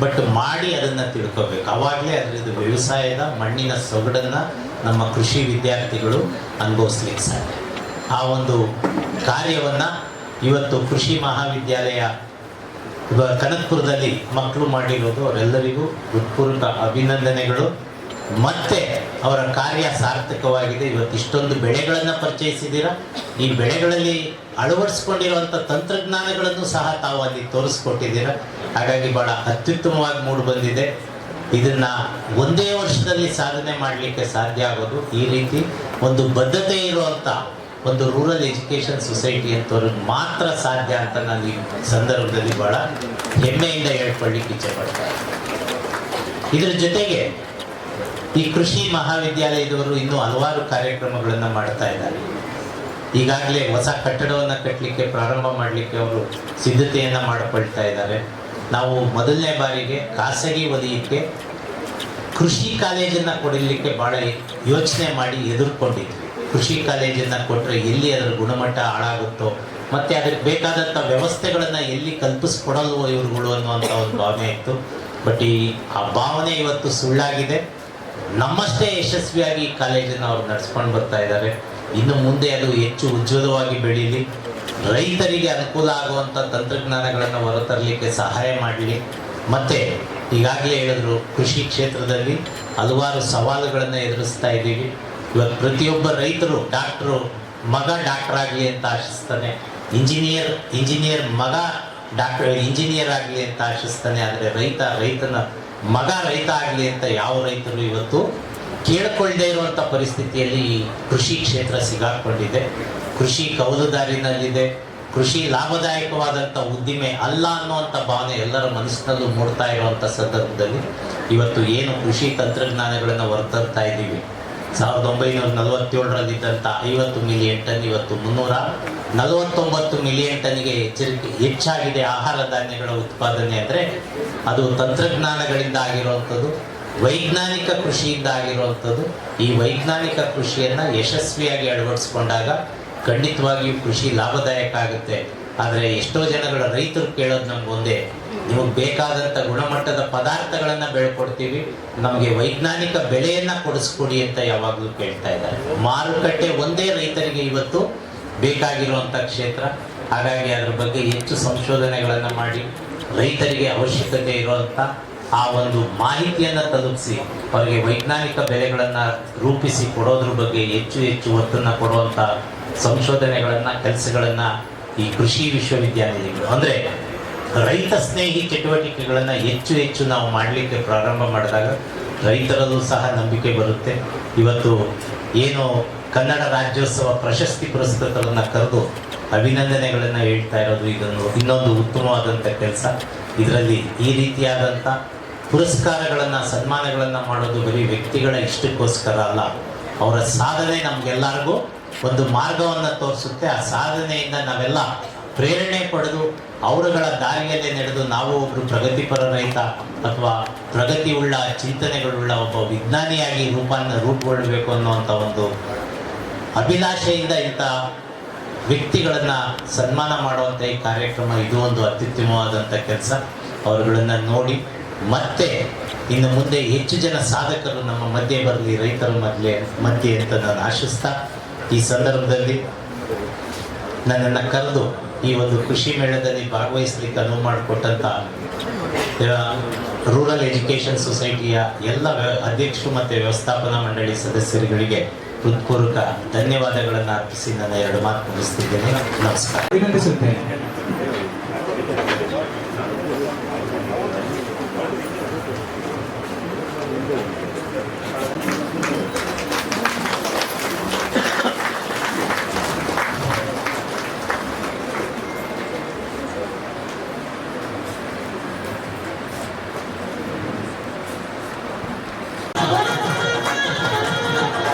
ಬಟ್ ಮಾಡಿ ಅದನ್ನು ತಿಳ್ಕೋಬೇಕು. ಆವಾಗಲೇ ಅದರದ್ದು ವ್ಯವಸಾಯದ ಮಣ್ಣಿನ ಸೊಗಡನ್ನು ನಮ್ಮ ಕೃಷಿ ವಿದ್ಯಾರ್ಥಿಗಳು ಅನುಭವಿಸ್ಲಿಕ್ಕೆ ಸಾಧ್ಯ. ಆ ಒಂದು ಕಾರ್ಯವನ್ನು ಇವತ್ತು ಕೃಷಿ ಮಹಾವಿದ್ಯಾಲಯ ಕನಕಪುರದಲ್ಲಿ ಮಕ್ಕಳು ಮಾಡಿರೋದು ಅವರೆಲ್ಲರಿಗೂ ಹೃತ್ಪೂರ್ವಕ ಅಭಿನಂದನೆಗಳು. ಮತ್ತೆ ಅವರ ಕಾರ್ಯ ಸಾರ್ಥಕವಾಗಿದೆ. ಇವತ್ತು ಇಷ್ಟೊಂದು ಬೆಳೆಗಳನ್ನು ಪರಿಚಯಿಸಿದ್ದೀರಾ. ಈ ಬೆಳೆಗಳಲ್ಲಿ ಅಳವಡಿಸ್ಕೊಂಡಿರುವಂಥ ತಂತ್ರಜ್ಞಾನಗಳನ್ನು ಸಹ ತಾವು ಅಲ್ಲಿ ತೋರಿಸ್ಕೊಟ್ಟಿದ್ದೀರಾ. ಹಾಗಾಗಿ ಭಾಳ ಅತ್ಯುತ್ತಮವಾಗಿ ಮೂಡಿ ಬಂದಿದೆ. ಇದನ್ನು ಒಂದೇ ವರ್ಷದಲ್ಲಿ ಸಾಧನೆ ಮಾಡಲಿಕ್ಕೆ ಸಾಧ್ಯ ಆಗೋದು ಈ ರೀತಿ ಒಂದು ಬದ್ಧತೆ ಇರುವಂಥ ಒಂದು ರೂರಲ್ ಎಜುಕೇಷನ್ ಸೊಸೈಟಿ ಅಂತವ್ರಿಗೆ ಮಾತ್ರ ಸಾಧ್ಯ ಅಂತ ನಾನು ಈ ಸಂದರ್ಭದಲ್ಲಿ ಭಾಳ ಹೆಮ್ಮೆಯಿಂದ ಹೇಳ್ಕೊಳ್ಳಿಕ್ಕೆ ಇಚ್ಛೆ ಪಡ್ತಾರೆ. ಇದರ ಜೊತೆಗೆ ಈ ಕೃಷಿ ಮಹಾವಿದ್ಯಾಲಯದವರು ಇನ್ನೂ ಹಲವಾರು ಕಾರ್ಯಕ್ರಮಗಳನ್ನು ಮಾಡ್ತಾ ಇದ್ದಾರೆ. ಈಗಾಗಲೇ ಹೊಸ ಕಟ್ಟಡವನ್ನು ಕಟ್ಟಲಿಕ್ಕೆ ಪ್ರಾರಂಭ ಮಾಡಲಿಕ್ಕೆ ಅವರು ಸಿದ್ಧತೆಯನ್ನು ಮಾಡಿಕೊಳ್ತಾ ಇದ್ದಾರೆ. ನಾವು ಮೊದಲನೇ ಬಾರಿಗೆ ಖಾಸಗಿ ವಲಯಕ್ಕೆ ಕೃಷಿ ಕಾಲೇಜನ್ನು ಕೊಡಲಿಕ್ಕೆ ಭಾಳ ಯೋಚನೆ ಮಾಡಿ ಎದುರ್ಕೊಂಡಿದ್ವಿ. ಕೃಷಿ ಕಾಲೇಜನ್ನು ಕೊಟ್ಟರೆ ಎಲ್ಲಿ ಅದರ ಗುಣಮಟ್ಟ ಹಾಳಾಗುತ್ತೋ ಮತ್ತು ಅದಕ್ಕೆ ಬೇಕಾದಂಥ ವ್ಯವಸ್ಥೆಗಳನ್ನು ಎಲ್ಲಿ ಕಲ್ಪಿಸ್ಕೊಡಲ್ವೋ ಇವ್ರುಗಳು ಅನ್ನುವಂಥ ಒಂದು ಭಾವನೆ ಇತ್ತು. ಬಟ್ ಆ ಭಾವನೆ ಇವತ್ತು ಸುಳ್ಳಾಗಿದೆ. ನಮ್ಮಷ್ಟೇ ಯಶಸ್ವಿಯಾಗಿ ಈ ಕಾಲೇಜನ್ನು ಅವ್ರು ನಡೆಸ್ಕೊಂಡು ಬರ್ತಾ ಇದ್ದಾರೆ. ಇನ್ನು ಮುಂದೆ ಅದು ಹೆಚ್ಚು ಉಜ್ವಲವಾಗಿ ಬೆಳೀಲಿ, ರೈತರಿಗೆ ಅನುಕೂಲ ಆಗುವಂಥ ತಂತ್ರಜ್ಞಾನಗಳನ್ನು ಹೊರತರಲಿಕ್ಕೆ ಸಹಾಯ ಮಾಡಲಿ. ಮತ್ತು ಈಗಾಗಲೇ ಹೇಳಿದ್ರು, ಕೃಷಿ ಕ್ಷೇತ್ರದಲ್ಲಿ ಹಲವಾರು ಸವಾಲುಗಳನ್ನು ಎದುರಿಸ್ತಾ ಇದ್ದೀವಿ. ಇವತ್ತು ಪ್ರತಿಯೊಬ್ಬ ರೈತರು ಮಗ ಡಾಕ್ಟರ್ ಆಗಲಿ ಅಂತ ಆಶಿಸ್ತಾನೆ, ಇಂಜಿನಿಯರ್ ಮಗ ಇಂಜಿನಿಯರ್ ಆಗಲಿ ಅಂತ ಆಶಿಸ್ತಾನೆ. ಆದರೆ ರೈತನ ಮಗ ರೈತ ಆಗಲಿ ಅಂತ ಯಾವ ರೈತರು ಇವತ್ತು ಕೇಳಿಕೊಳ್ಳದೇ ಇರುವಂಥ ಪರಿಸ್ಥಿತಿಯಲ್ಲಿ ಈ ಕೃಷಿ ಕ್ಷೇತ್ರ ಸಿಗಾಕೊಂಡಿದೆ. ಕೃಷಿ ಕೌಲುದಾರಿನಲ್ಲಿದೆ. ಕೃಷಿ ಲಾಭದಾಯಕವಾದಂಥ ಉದ್ದಿಮೆ ಅಲ್ಲ ಅನ್ನುವಂಥ ಭಾವನೆ ಎಲ್ಲರ ಮನಸ್ಸಿನಲ್ಲೂ ಮೂಡ್ತಾ ಇರುವಂಥ ಸಂದರ್ಭದಲ್ಲಿ ಇವತ್ತು ಏನು ಕೃಷಿ ತಂತ್ರಜ್ಞಾನಗಳನ್ನು ಹೊರತರ್ತಾ ಇದ್ದೀವಿ, 1947ರಲ್ಲಿದ್ದಂಥ 50 ಮಿಲಿಯನ್ ಟನ್ ಇವತ್ತು 349 ಮಿಲಿಯನ್ ಟನ್ಗೆ ಹೆಚ್ಚಾಗಿದೆ ಆಹಾರ ಧಾನ್ಯಗಳ ಉತ್ಪಾದನೆ. ಅಂದರೆ ಅದು ತಂತ್ರಜ್ಞಾನಗಳಿಂದ ಆಗಿರುವಂಥದ್ದು, ವೈಜ್ಞಾನಿಕ ಕೃಷಿಯಿಂದ ಆಗಿರುವಂಥದ್ದು. ಈ ವೈಜ್ಞಾನಿಕ ಕೃಷಿಯನ್ನು ಯಶಸ್ವಿಯಾಗಿ ಅಳವಡಿಸ್ಕೊಂಡಾಗ ಖಂಡಿತವಾಗಿಯೂ ಕೃಷಿ ಲಾಭದಾಯಕ ಆಗುತ್ತೆ. ಆದರೆ ಎಷ್ಟೋ ಜನಗಳ ರೈತರು ಕೇಳೋದು ನಮಗೊಂದೇ, ನಿಮಗೆ ಬೇಕಾದಂಥ ಗುಣಮಟ್ಟದ ಪದಾರ್ಥಗಳನ್ನು ಬೆಳ್ಕೊಡ್ತೀವಿ, ನಮಗೆ ವೈಜ್ಞಾನಿಕ ಬೆಲೆಯನ್ನು ಕೊಡಿಸ್ಕೊಡಿ ಅಂತ ಯಾವಾಗಲೂ ಕೇಳ್ತಾ ಇದ್ದಾರೆ. ಮಾರುಕಟ್ಟೆ ಒಂದೇ ರೈತರಿಗೆ ಇವತ್ತು ಬೇಕಾಗಿರುವಂಥ ಕ್ಷೇತ್ರ. ಹಾಗಾಗಿ ಅದರ ಬಗ್ಗೆ ಹೆಚ್ಚು ಸಂಶೋಧನೆಗಳನ್ನು ಮಾಡಿ ರೈತರಿಗೆ ಅವಶ್ಯಕತೆ ಇರುವಂಥ ಆ ಒಂದು ಮಾಹಿತಿಯನ್ನು ತಲುಪಿಸಿ ಅವರಿಗೆ ವೈಜ್ಞಾನಿಕ ಬೆಲೆಗಳನ್ನು ರೂಪಿಸಿ ಕೊಡೋದ್ರ ಬಗ್ಗೆ ಹೆಚ್ಚು ಒತ್ತನ್ನು ಕೊಡುವಂಥ ಸಂಶೋಧನೆಗಳನ್ನು, ಕೆಲಸಗಳನ್ನು ಈ ಕೃಷಿ ವಿಶ್ವವಿದ್ಯಾನಿಲಯಗಳು ಅಂದರೆ ರೈತ ಸ್ನೇಹಿ ಚಟುವಟಿಕೆಗಳನ್ನು ಹೆಚ್ಚು ನಾವು ಮಾಡಲಿಕ್ಕೆ ಪ್ರಾರಂಭ ಮಾಡಿದಾಗ ರೈತರಲ್ಲೂ ಸಹ ನಂಬಿಕೆ ಬರುತ್ತೆ. ಇವತ್ತು ಏನು ಕನ್ನಡ ರಾಜ್ಯೋತ್ಸವ ಪ್ರಶಸ್ತಿ ಪುರಸ್ಕೃತರನ್ನು ಕರೆದು ಅಭಿನಂದನೆಗಳನ್ನು ಹೇಳ್ತಾ ಇರೋದು ಇದನ್ನು ಇನ್ನೊಂದು ಉತ್ತಮವಾದಂಥ ಕೆಲಸ. ಇದರಲ್ಲಿ ಈ ರೀತಿಯಾದಂಥ ಪುರಸ್ಕಾರಗಳನ್ನು, ಸನ್ಮಾನಗಳನ್ನು ಮಾಡೋದು ಬರೀ ವ್ಯಕ್ತಿಗಳ ಇಷ್ಟಕ್ಕೋಸ್ಕರ ಅಲ್ಲ, ಅವರ ಸಾಧನೆ ನಮಗೆಲ್ಲರಿಗೂ ಒಂದು ಮಾರ್ಗವನ್ನು ತೋರಿಸುತ್ತೆ. ಆ ಸಾಧನೆಯಿಂದ ನಾವೆಲ್ಲ ಪ್ರೇರಣೆ ಪಡೆದು ಅವರುಗಳ ದಾರಿಯಲ್ಲೇ ನಡೆದು ನಾವು ಒಬ್ಬರು ಪ್ರಗತಿಪರ ರೈತ ಅಥವಾ ಪ್ರಗತಿ ಉಳ್ಳ ಚಿಂತನೆಗಳುಳ್ಳ ಒಬ್ಬ ವಿಜ್ಞಾನಿಯಾಗಿ ರೂಪುಗೊಳ್ಳಬೇಕು ಅನ್ನುವಂಥ ಒಂದು ಅಭಿಲಾಷೆಯಿಂದ ಇಂಥ ವ್ಯಕ್ತಿಗಳನ್ನು ಸನ್ಮಾನ ಮಾಡುವಂಥ ಈ ಕಾರ್ಯಕ್ರಮ ಇದು ಒಂದು ಅತ್ಯುತ್ತಮವಾದಂಥ ಕೆಲಸ. ಅವರುಗಳನ್ನು ನೋಡಿ ಮತ್ತೆ ಇನ್ನು ಮುಂದೆ ಹೆಚ್ಚು ಜನ ಸಾಧಕರು ನಮ್ಮ ಮಧ್ಯೆ ಬರಲಿ, ರೈತರ ಮಧ್ಯೆ ಅಂತ ನಾನು ಆಶಿಸ್ತಾ ಈ ಸಂದರ್ಭದಲ್ಲಿ ನನ್ನನ್ನು ಕರೆದು ಈ ಒಂದು ಕೃಷಿ ಮೇಳದಲ್ಲಿ ಭಾಗವಹಿಸಲಿಕ್ಕೆ ಅನುವು ಮಾಡಿಕೊಟ್ಟಂಥ ರೂರಲ್ ಎಜುಕೇಷನ್ ಸೊಸೈಟಿಯ ಎಲ್ಲ ಅಧ್ಯಕ್ಷರು ಮತ್ತು ವ್ಯವಸ್ಥಾಪನಾ ಮಂಡಳಿ ಸದಸ್ಯರುಗಳಿಗೆ ಹೃತ್ಪೂರ್ವಕ ಧನ್ಯವಾದಗಳನ್ನು ಅರ್ಪಿಸಿ ನನ್ನ 2 ಮಾತು ಮುಗಿಸ್ತಿದ್ದೇನೆ. ನಮಸ್ಕಾರ. ಅಭಿನಂದಿಸುತ್ತೇನೆ.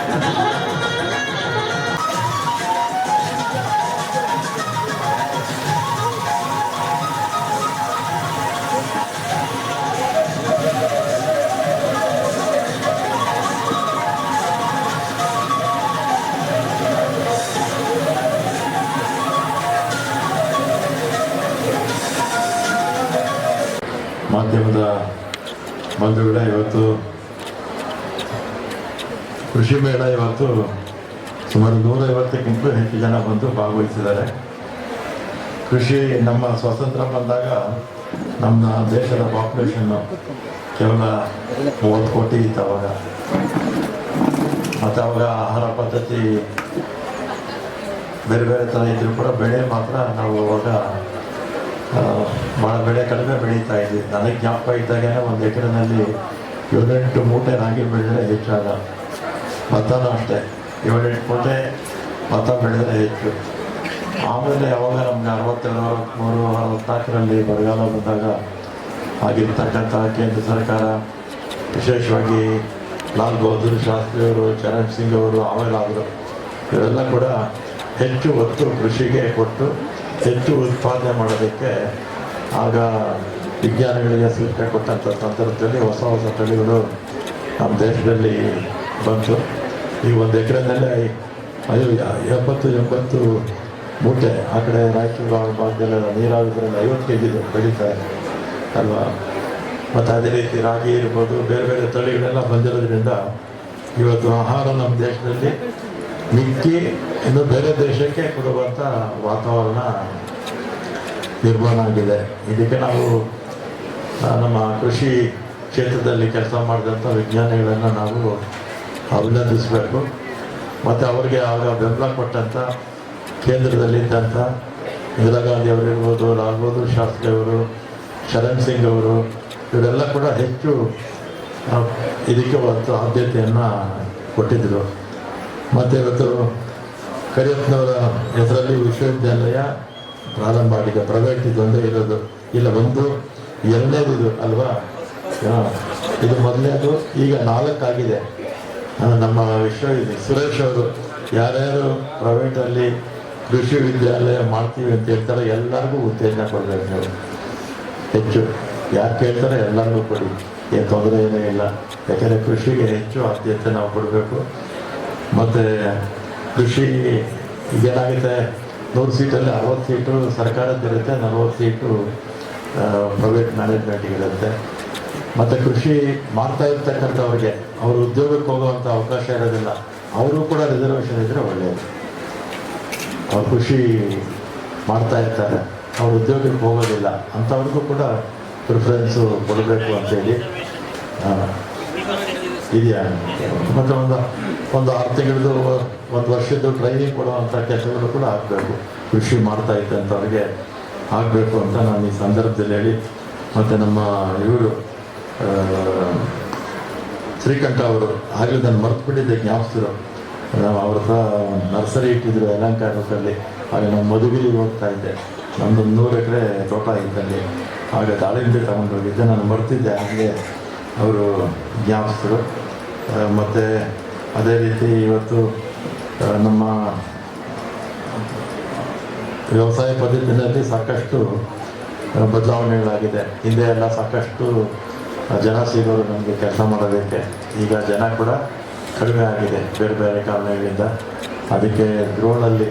ಮಾಧ್ಯಮದ ಬಂಧುಗಳೇ, ಇವತ್ತು ಕೃಷಿ ಮೇಳ ಇವತ್ತು ಸುಮಾರು 150ಕ್ಕಿಂತ ಹೆಚ್ಚು ಜನ ಬಂದು ಭಾಗವಹಿಸಿದ್ದಾರೆ. ಕೃಷಿ ನಮ್ಮ ಸ್ವಾತಂತ್ರ್ಯ ಬಂದಾಗ ನಮ್ಮ ದೇಶದ ಪಾಪ್ಯುಲೇಷನ್ನು ಕೇವಲ 30 ಕೋಟಿ ಇತ್ತು ಅವಾಗ. ಮತ್ತು ಅವಾಗ ಆಹಾರ ಪದ್ಧತಿ ಬೇರೆ ಬೇರೆ ಥರ ಇದ್ದರೂ ಕೂಡ ಬೆಳೆ ಮಾತ್ರ ನಾವು ಅವಾಗ ಭಾಳ ಬೆಳೆ ಕಡಿಮೆ ಬೆಳೀತಾ ಇದ್ವಿ. ನನಗೆ ಜ್ಞಾಪಕ ಇದ್ದಾಗೇ ಒಂದು ಎಕರೆನಲ್ಲಿ 7-8 ಮೂಟೆ ರಾಗಿ ಬೆಳೆದರೆ ಹೆಚ್ಚಾಗ, ಭತ್ತನೂ ಅಷ್ಟೇ 7-8 ಮೂಟೆ ಭತ್ತ ಬೆಳೆದರೆ ಹೆಚ್ಚು. ಆಮೇಲೆ ಯಾವಾಗ ನಮಗೆ 62, 63, 64ರಲ್ಲಿ ಬರಗಾಲ ಬಂದಾಗ ಆಗಿರ್ತಕ್ಕಂಥ ಕೇಂದ್ರ ಸರ್ಕಾರ, ವಿಶೇಷವಾಗಿ ಲಾಲ್ ಬಹದ್ದೂರ್ ಶಾಸ್ತ್ರಿ ಅವರು, ಚರಣ್ ಸಿಂಗ್ ಅವರು ಆಮೇಲೆ ಆದರು, ಇವರೆಲ್ಲ ಕೂಡ ಹೆಚ್ಚು ಒತ್ತು ಕೃಷಿಗೆ ಕೊಟ್ಟು ಹೆಚ್ಚು ಉತ್ಪಾದನೆ ಮಾಡೋದಕ್ಕೆ ಆಗ ವಿಜ್ಞಾನಿಗಳಿಗೆ ಸೂಚನೆ ಕೊಟ್ಟಂಥ ಸಂದರ್ಭದಲ್ಲಿ ಹೊಸ ಹೊಸ ತಳಿಗಳು ನಮ್ಮ ದೇಶದಲ್ಲಿ ಬಂತು. ಈ 1 ಎಕರೆನಲ್ಲೇ 70 ಮೂಟೆ ಆ ಕಡೆ ರಾಯಚೂರು ಆ ಭಾಗದಲ್ಲೆಲ್ಲ ನೀರಾಗೋದ್ರಲ್ಲಿ 50 kg ಬೆಳೀತಾರೆ ಅಲ್ವಾ. ಮತ್ತು ಅದೇ ರೀತಿ ರಾಗಿ ಇರ್ಬೋದು, ಬೇರೆ ಬೇರೆ ತಳಿಗಳೆಲ್ಲ ಬಂದಿರೋದ್ರಿಂದ ಇವತ್ತು ಆಹಾರ ನಮ್ಮ ದೇಶದಲ್ಲಿ ಮಿಕ್ಕಿ ಇನ್ನು ಬೇರೆ ದೇಶಕ್ಕೆ ಕೊಡುವಂಥ ವಾತಾವರಣ ನಿರ್ಮಾಣ ಆಗಿದೆ. ಇದಕ್ಕೆ ನಾವು ನಮ್ಮ ಕೃಷಿ ಕ್ಷೇತ್ರದಲ್ಲಿ ಕೆಲಸ ಮಾಡಿದಂಥ ವಿಜ್ಞಾನಿಗಳನ್ನು ನಾವು ಅಭಿನಂದಿಸಬೇಕು. ಮತ್ತು ಅವರಿಗೆ ಆಗ ಬೆಂಬಲ ಕೊಟ್ಟಂಥ ಕೇಂದ್ರದಲ್ಲಿದ್ದಂಥ ಇಂದಿರಾ ಗಾಂಧಿ ಅವರಿರ್ಬೋದು, ಲಾಲ್ ಬಹದ್ದೂರ್ ಶಾಸ್ತ್ರಿ ಅವರು, ಶರಣ್ ಸಿಂಗ್ ಅವರು, ಇವರೆಲ್ಲ ಕೂಡ ಹೆಚ್ಚು ಇದಕ್ಕೆ ಒಂದು ಆದ್ಯತೆಯನ್ನು ಕೊಟ್ಟಿದ್ದರು. ಮತ್ತು ಇವತ್ತು ಕರಿಯಪ್ಪನವರ ಹೆಸರಲ್ಲಿ ವಿಶ್ವವಿದ್ಯಾಲಯ ಪ್ರಾರಂಭ ಆಗಿದೆ. ಪ್ರೈವೇಟ್ ಇದೊಂದೇ ಇರೋದು ಇಲ್ಲ, ಒಂದು 2ನೇದು ಇದು ಅಲ್ವಾ. ಇದು ಮೊದಲನೇದು, ಈಗ 4 ಆಗಿದೆ. ನಮ್ಮ ಸುರೇಶ್ ಅವರು ಯಾರ್ಯಾರು ಪ್ರೈವೇಟಲ್ಲಿ ಕೃಷಿ ವಿದ್ಯಾಲಯ ಮಾಡ್ತೀವಿ ಅಂತ ಹೇಳ್ತಾರೆ ಎಲ್ಲರಿಗೂ ಉತ್ತೇಜನ ಕೊಡಬೇಕು ನೀವು. ಹೆಚ್ಚು ಯಾರು ಕೇಳ್ತಾರೆ ಎಲ್ಲರಿಗೂ ಕೊಡಿ, ಏನು ತೊಂದರೆ ಏನೇ ಇಲ್ಲ. ಯಾಕೆಂದರೆ ಕೃಷಿಗೆ ಹೆಚ್ಚು ಆದ್ಯತೆ ನಾವು ಕೊಡಬೇಕು. ಮತ್ತು ಕೃಷಿ ಈಗೇನಾಗುತ್ತೆ, 100 ಸೀಟಲ್ಲಿ 60 ಸೀಟು ಸರ್ಕಾರದ್ದಿರುತ್ತೆ, 40 ಸೀಟು ಪ್ರೈವೇಟ್ ಮ್ಯಾನೇಜ್ಮೆಂಟಿಗಿರುತ್ತೆ. ಮತ್ತು ಕೃಷಿ ಮಾಡ್ತಾ ಇರ್ತಕ್ಕಂಥವ್ರಿಗೆ ಅವರು ಉದ್ಯೋಗಕ್ಕೆ ಹೋಗುವಂಥ ಅವಕಾಶ ಇರೋದಿಲ್ಲ. ಅವರು ಕೂಡ ರಿಸರ್ವೇಷನ್ ಇದ್ದರೆ ಒಳ್ಳೆಯದು. ಅವ್ರು ಕೃಷಿ ಮಾಡ್ತಾ ಇರ್ತಾರೆ, ಅವ್ರು ಉದ್ಯೋಗಕ್ಕೆ ಹೋಗೋದಿಲ್ಲ, ಅಂಥವ್ರಿಗೂ ಕೂಡ ಪ್ರಿಫರೆನ್ಸು ಕೊಡಬೇಕು ಅಂತೇಳಿ ಇದೆಯಾ. ಮತ್ತು ಒಂದು 6 ತಿಂಗಳದ್ದು 1 ವರ್ಷದ್ದು ಟ್ರೈನಿಂಗ್ ಕೊಡುವಂಥ ಕೆಲಸಗಳು ಕೂಡ ಆಗಬೇಕು. ಕೃಷಿ ಮಾಡ್ತಾ ಇದ್ದಂಥವ್ರಿಗೆ ಆಗಬೇಕು ಅಂತ ನಾನು ಈ ಸಂದರ್ಭದಲ್ಲಿ ಹೇಳಿ, ಮತ್ತು ನಮ್ಮ ಇವರು ಶ್ರೀಕಂಠ ಅವರು ಆಗಲೇ ನಾನು ಮರೆತುಬಿಟ್ಟಿದ್ದೆ, ಜ್ಞಾಪಿಸಿದ್ರು. ನಾವು ಅವ್ರ ಹತ್ರ ನರ್ಸರಿ ಇಟ್ಟಿದ್ರು ಅಲಂಕಾರದಲ್ಲಿ. ಆಗ ನಾನು ಮಧುಗಿರಿಗೆ ಹೋಗ್ತಾ ಇದ್ದೆ, ನಮ್ಮದು 100 ಎಕರೆ ತೋಟ ಇದ್ದಲ್ಲಿ. ಆಗ ದಾಳಿಂಬೆ ತಗೊಂಡು ಹೋಗಿದ್ದೆ, ನಾನು ಮರ್ತಿದ್ದೆ. ಹಾಗೆ ಅವರು ಜ್ಞಾಪಿಸಿದ್ರು. ಮತ್ತು ಅದೇ ರೀತಿ ಇವತ್ತು ನಮ್ಮ ವ್ಯವಸಾಯ ಪದ್ಧತಿಯಲ್ಲಿ ಸಾಕಷ್ಟು ಬದಲಾವಣೆಗಳಾಗಿದೆ. ಹಿಂದೆ ಎಲ್ಲ ಸಾಕಷ್ಟು ಜನ ಸಿಗೋರು ನಮಗೆ ಕೆಲಸ ಮಾಡೋದಕ್ಕೆ. ಈಗ ಜನ ಕೂಡ ಕಡಿಮೆ ಆಗಿದೆ ಬೇರೆ ಬೇರೆ ಕಾರಣಗಳಿಂದ. ಅದಕ್ಕೆ ಡ್ರೋನಲ್ಲಿ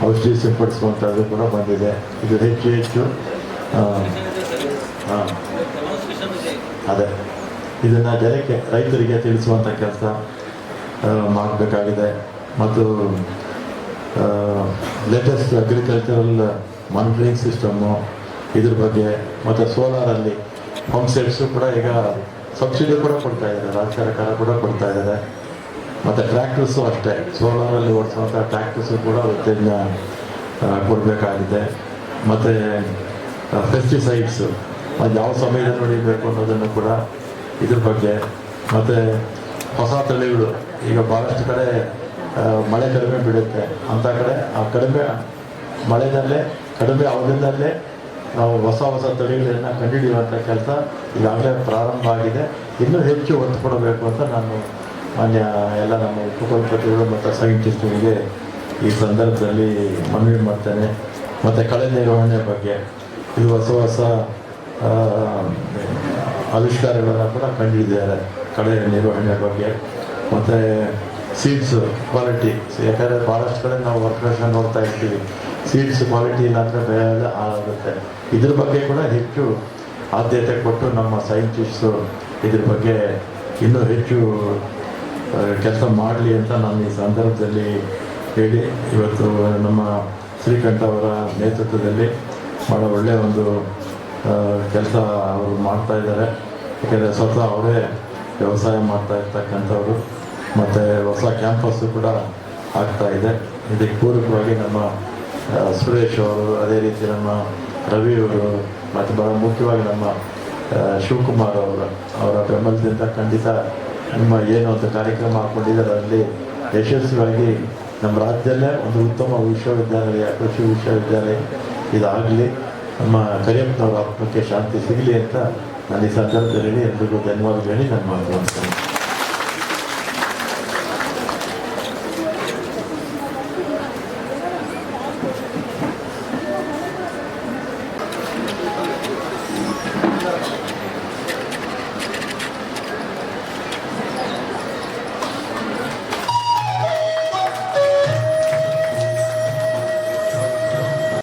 ಔಷಧಿ ಸಿಂಪಡಿಸುವಂಥದ್ದು ಕೂಡ ಬಂದಿದೆ. ಇದು ಹೆಚ್ಚು ಅದೇ ಇದನ್ನು ಜನಕ್ಕೆ ರೈತರಿಗೆ ತಿಳಿಸುವಂಥ ಕೆಲಸ ಮಾಡಬೇಕಾಗಿದೆ. ಮತ್ತು ಲೇಟೆಸ್ಟ್ ಅಗ್ರಿಕಲ್ಚರಲ್ ಮಾನಿಟರಿಂಗ್ ಸಿಸ್ಟಮ್ಮು ಇದ್ರ ಬಗ್ಗೆ, ಮತ್ತು ಸೋಲಾರಲ್ಲಿ ಪಂಪ್ ಸೆಟ್ಸು ಕೂಡ ಈಗ ಸಬ್ಸಿಡಿ ಕೂಡ ಕೊಡ್ತಾ ಇದ್ದಾರೆ, ರಾಜ್ಯ ಸರ್ಕಾರ ಕೂಡ ಕೊಡ್ತಾ ಇದ್ದಾರೆ. ಮತ್ತು ಟ್ರ್ಯಾಕ್ಟರ್ಸು ಅಷ್ಟೇ, ಸೋಲಾರಲ್ಲಿ ಓಡಿಸುವಂಥ ಟ್ರ್ಯಾಕ್ಟರ್ಸು ಕೂಡ ಉತ್ತೇಜನ ಕೊಡಬೇಕಾಗಿದೆ. ಮತ್ತು ಪೆಸ್ಟಿಸೈಡ್ಸು ಅದು ಯಾವ ಸಮಯದಲ್ಲಿ ಹೊಡಿಬೇಕು ಅನ್ನೋದನ್ನು ಕೂಡ ಇದ್ರ ಬಗ್ಗೆ. ಮತ್ತು ಹೊಸ ತಳಿಗಳು ಈಗ ಭಾಳಷ್ಟು ಕಡೆ ಮಳೆ ಕಡಿಮೆ ಬೀಳುತ್ತೆ, ಅಂಥ ಕಡೆ ಆ ಕಡಿಮೆ ಮಳೆಯಲ್ಲೇ ಕಡಿಮೆ ಅವಧಿನಲ್ಲೇ ನಾವು ಹೊಸ ತಳಿಗಳನ್ನು ಕಂಡುಹಿಡಿಯುವಂಥ ಕೆಲಸ ಈಗಾಗಲೇ ಪ್ರಾರಂಭ ಆಗಿದೆ. ಇನ್ನೂ ಹೆಚ್ಚು ಒತ್ತು ಕೊಡಬೇಕು ಅಂತ ನಾನು ಮಾನ್ಯ ಎಲ್ಲ ನಮ್ಮ ಉಪಕುಲಪತಿಗಳು ಮತ್ತು ಸೈಂಟಿಸ್ಟ್ಗಳಿಗೆ ಈ ಸಂದರ್ಭದಲ್ಲಿ ಮನವಿ ಮಾಡ್ತೇನೆ. ಮತ್ತು ಕಳೆ ನಿರ್ವಹಣೆ ಬಗ್ಗೆ ಇದು ಹೊಸ ಆವಿಷ್ಕಾರಗಳನ್ನು ಕೂಡ ಕಂಡುಹಿಡಿದಿದ್ದಾರೆ ಕಳೆ ನಿರ್ವಹಣೆ ಬಗ್ಗೆ. ಮತ್ತು ಸೀಡ್ಸು ಕ್ವಾಲಿಟಿ, ಯಾಕಂದರೆ ಭಾಳಷ್ಟು ಕಡೆ ನಾವು ವರ್ಕರ್ಸ್ನ ನೋಡ್ತಾ ಇರ್ತೀವಿ, ಸೀಡ್ಸ್ ಕ್ವಾಲಿಟಿ ಇಲ್ಲಾಂದರೆ ಬೇರೆ ಆಗುತ್ತೆ. ಇದ್ರ ಬಗ್ಗೆ ಕೂಡ ಹೆಚ್ಚು ಆದ್ಯತೆ ಕೊಟ್ಟು ನಮ್ಮ ಸೈಂಟಿಸ್ಟು ಇದ್ರ ಬಗ್ಗೆ ಇನ್ನೂ ಹೆಚ್ಚು ಕೆಲಸ ಮಾಡಲಿ ಅಂತ ನಾನು ಈ ಸಂದರ್ಭದಲ್ಲಿ ಹೇಳಿ, ಇವತ್ತು ನಮ್ಮ ಶ್ರೀಕಂಠ ಅವರ ನೇತೃತ್ವದಲ್ಲಿ ಭಾಳ ಒಳ್ಳೆಯ ಒಂದು ಕೆಲಸ ಅವರು ಮಾಡ್ತಾ ಇದ್ದಾರೆ. ಯಾಕೆಂದರೆ ಸ್ವತಃ ಅವರೇ ವ್ಯವಸಾಯ ಮಾಡ್ತಾ ಇರ್ತಕ್ಕಂಥವ್ರು. ಮತ್ತು ಹೊಸ ಕ್ಯಾಂಪಸ್ಸು ಕೂಡ ಆಗ್ತಾ ಇದೆ. ಇದಕ್ಕೆ ಪೂರಕವಾಗಿ ನಮ್ಮ ಸುರೇಶ್ ಅವರು, ಅದೇ ರೀತಿ ನಮ್ಮ ರವಿ ಅವರು, ಮತ್ತು ಭಾಳ ಮುಖ್ಯವಾಗಿ ನಮ್ಮ ಶಿವಕುಮಾರ್ ಅವರ ಬೆಂಬಲದಿಂದ ಖಂಡಿತ ನಿಮ್ಮ ಏನು ಒಂದು ಕಾರ್ಯಕ್ರಮ ಹಾಕ್ಕೊಂಡಿದ್ದಾರೆ ಅಲ್ಲಿ ಯಶಸ್ವಿಯಾಗಿ ನಮ್ಮ ರಾಜ್ಯದಲ್ಲೇ ಒಂದು ಉತ್ತಮ ವಿಶ್ವವಿದ್ಯಾಲಯ, ಕೃಷಿ ವಿಶ್ವವಿದ್ಯಾಲಯ ಇದಾಗಲಿ, ನಮ್ಮ ಕರಿಯಪ್ಪನವರ ಆತ್ಮಕ್ಕೆ ಶಾಂತಿ ಸಿಗಲಿ ಅಂತ ನಾನು ಈ ಸಂದರ್ಭದಲ್ಲಿ ಎಲ್ರಿಗೂ ಧನ್ಯವಾದ ಹೇಳಿ ನನ್ನ ಮಾತು.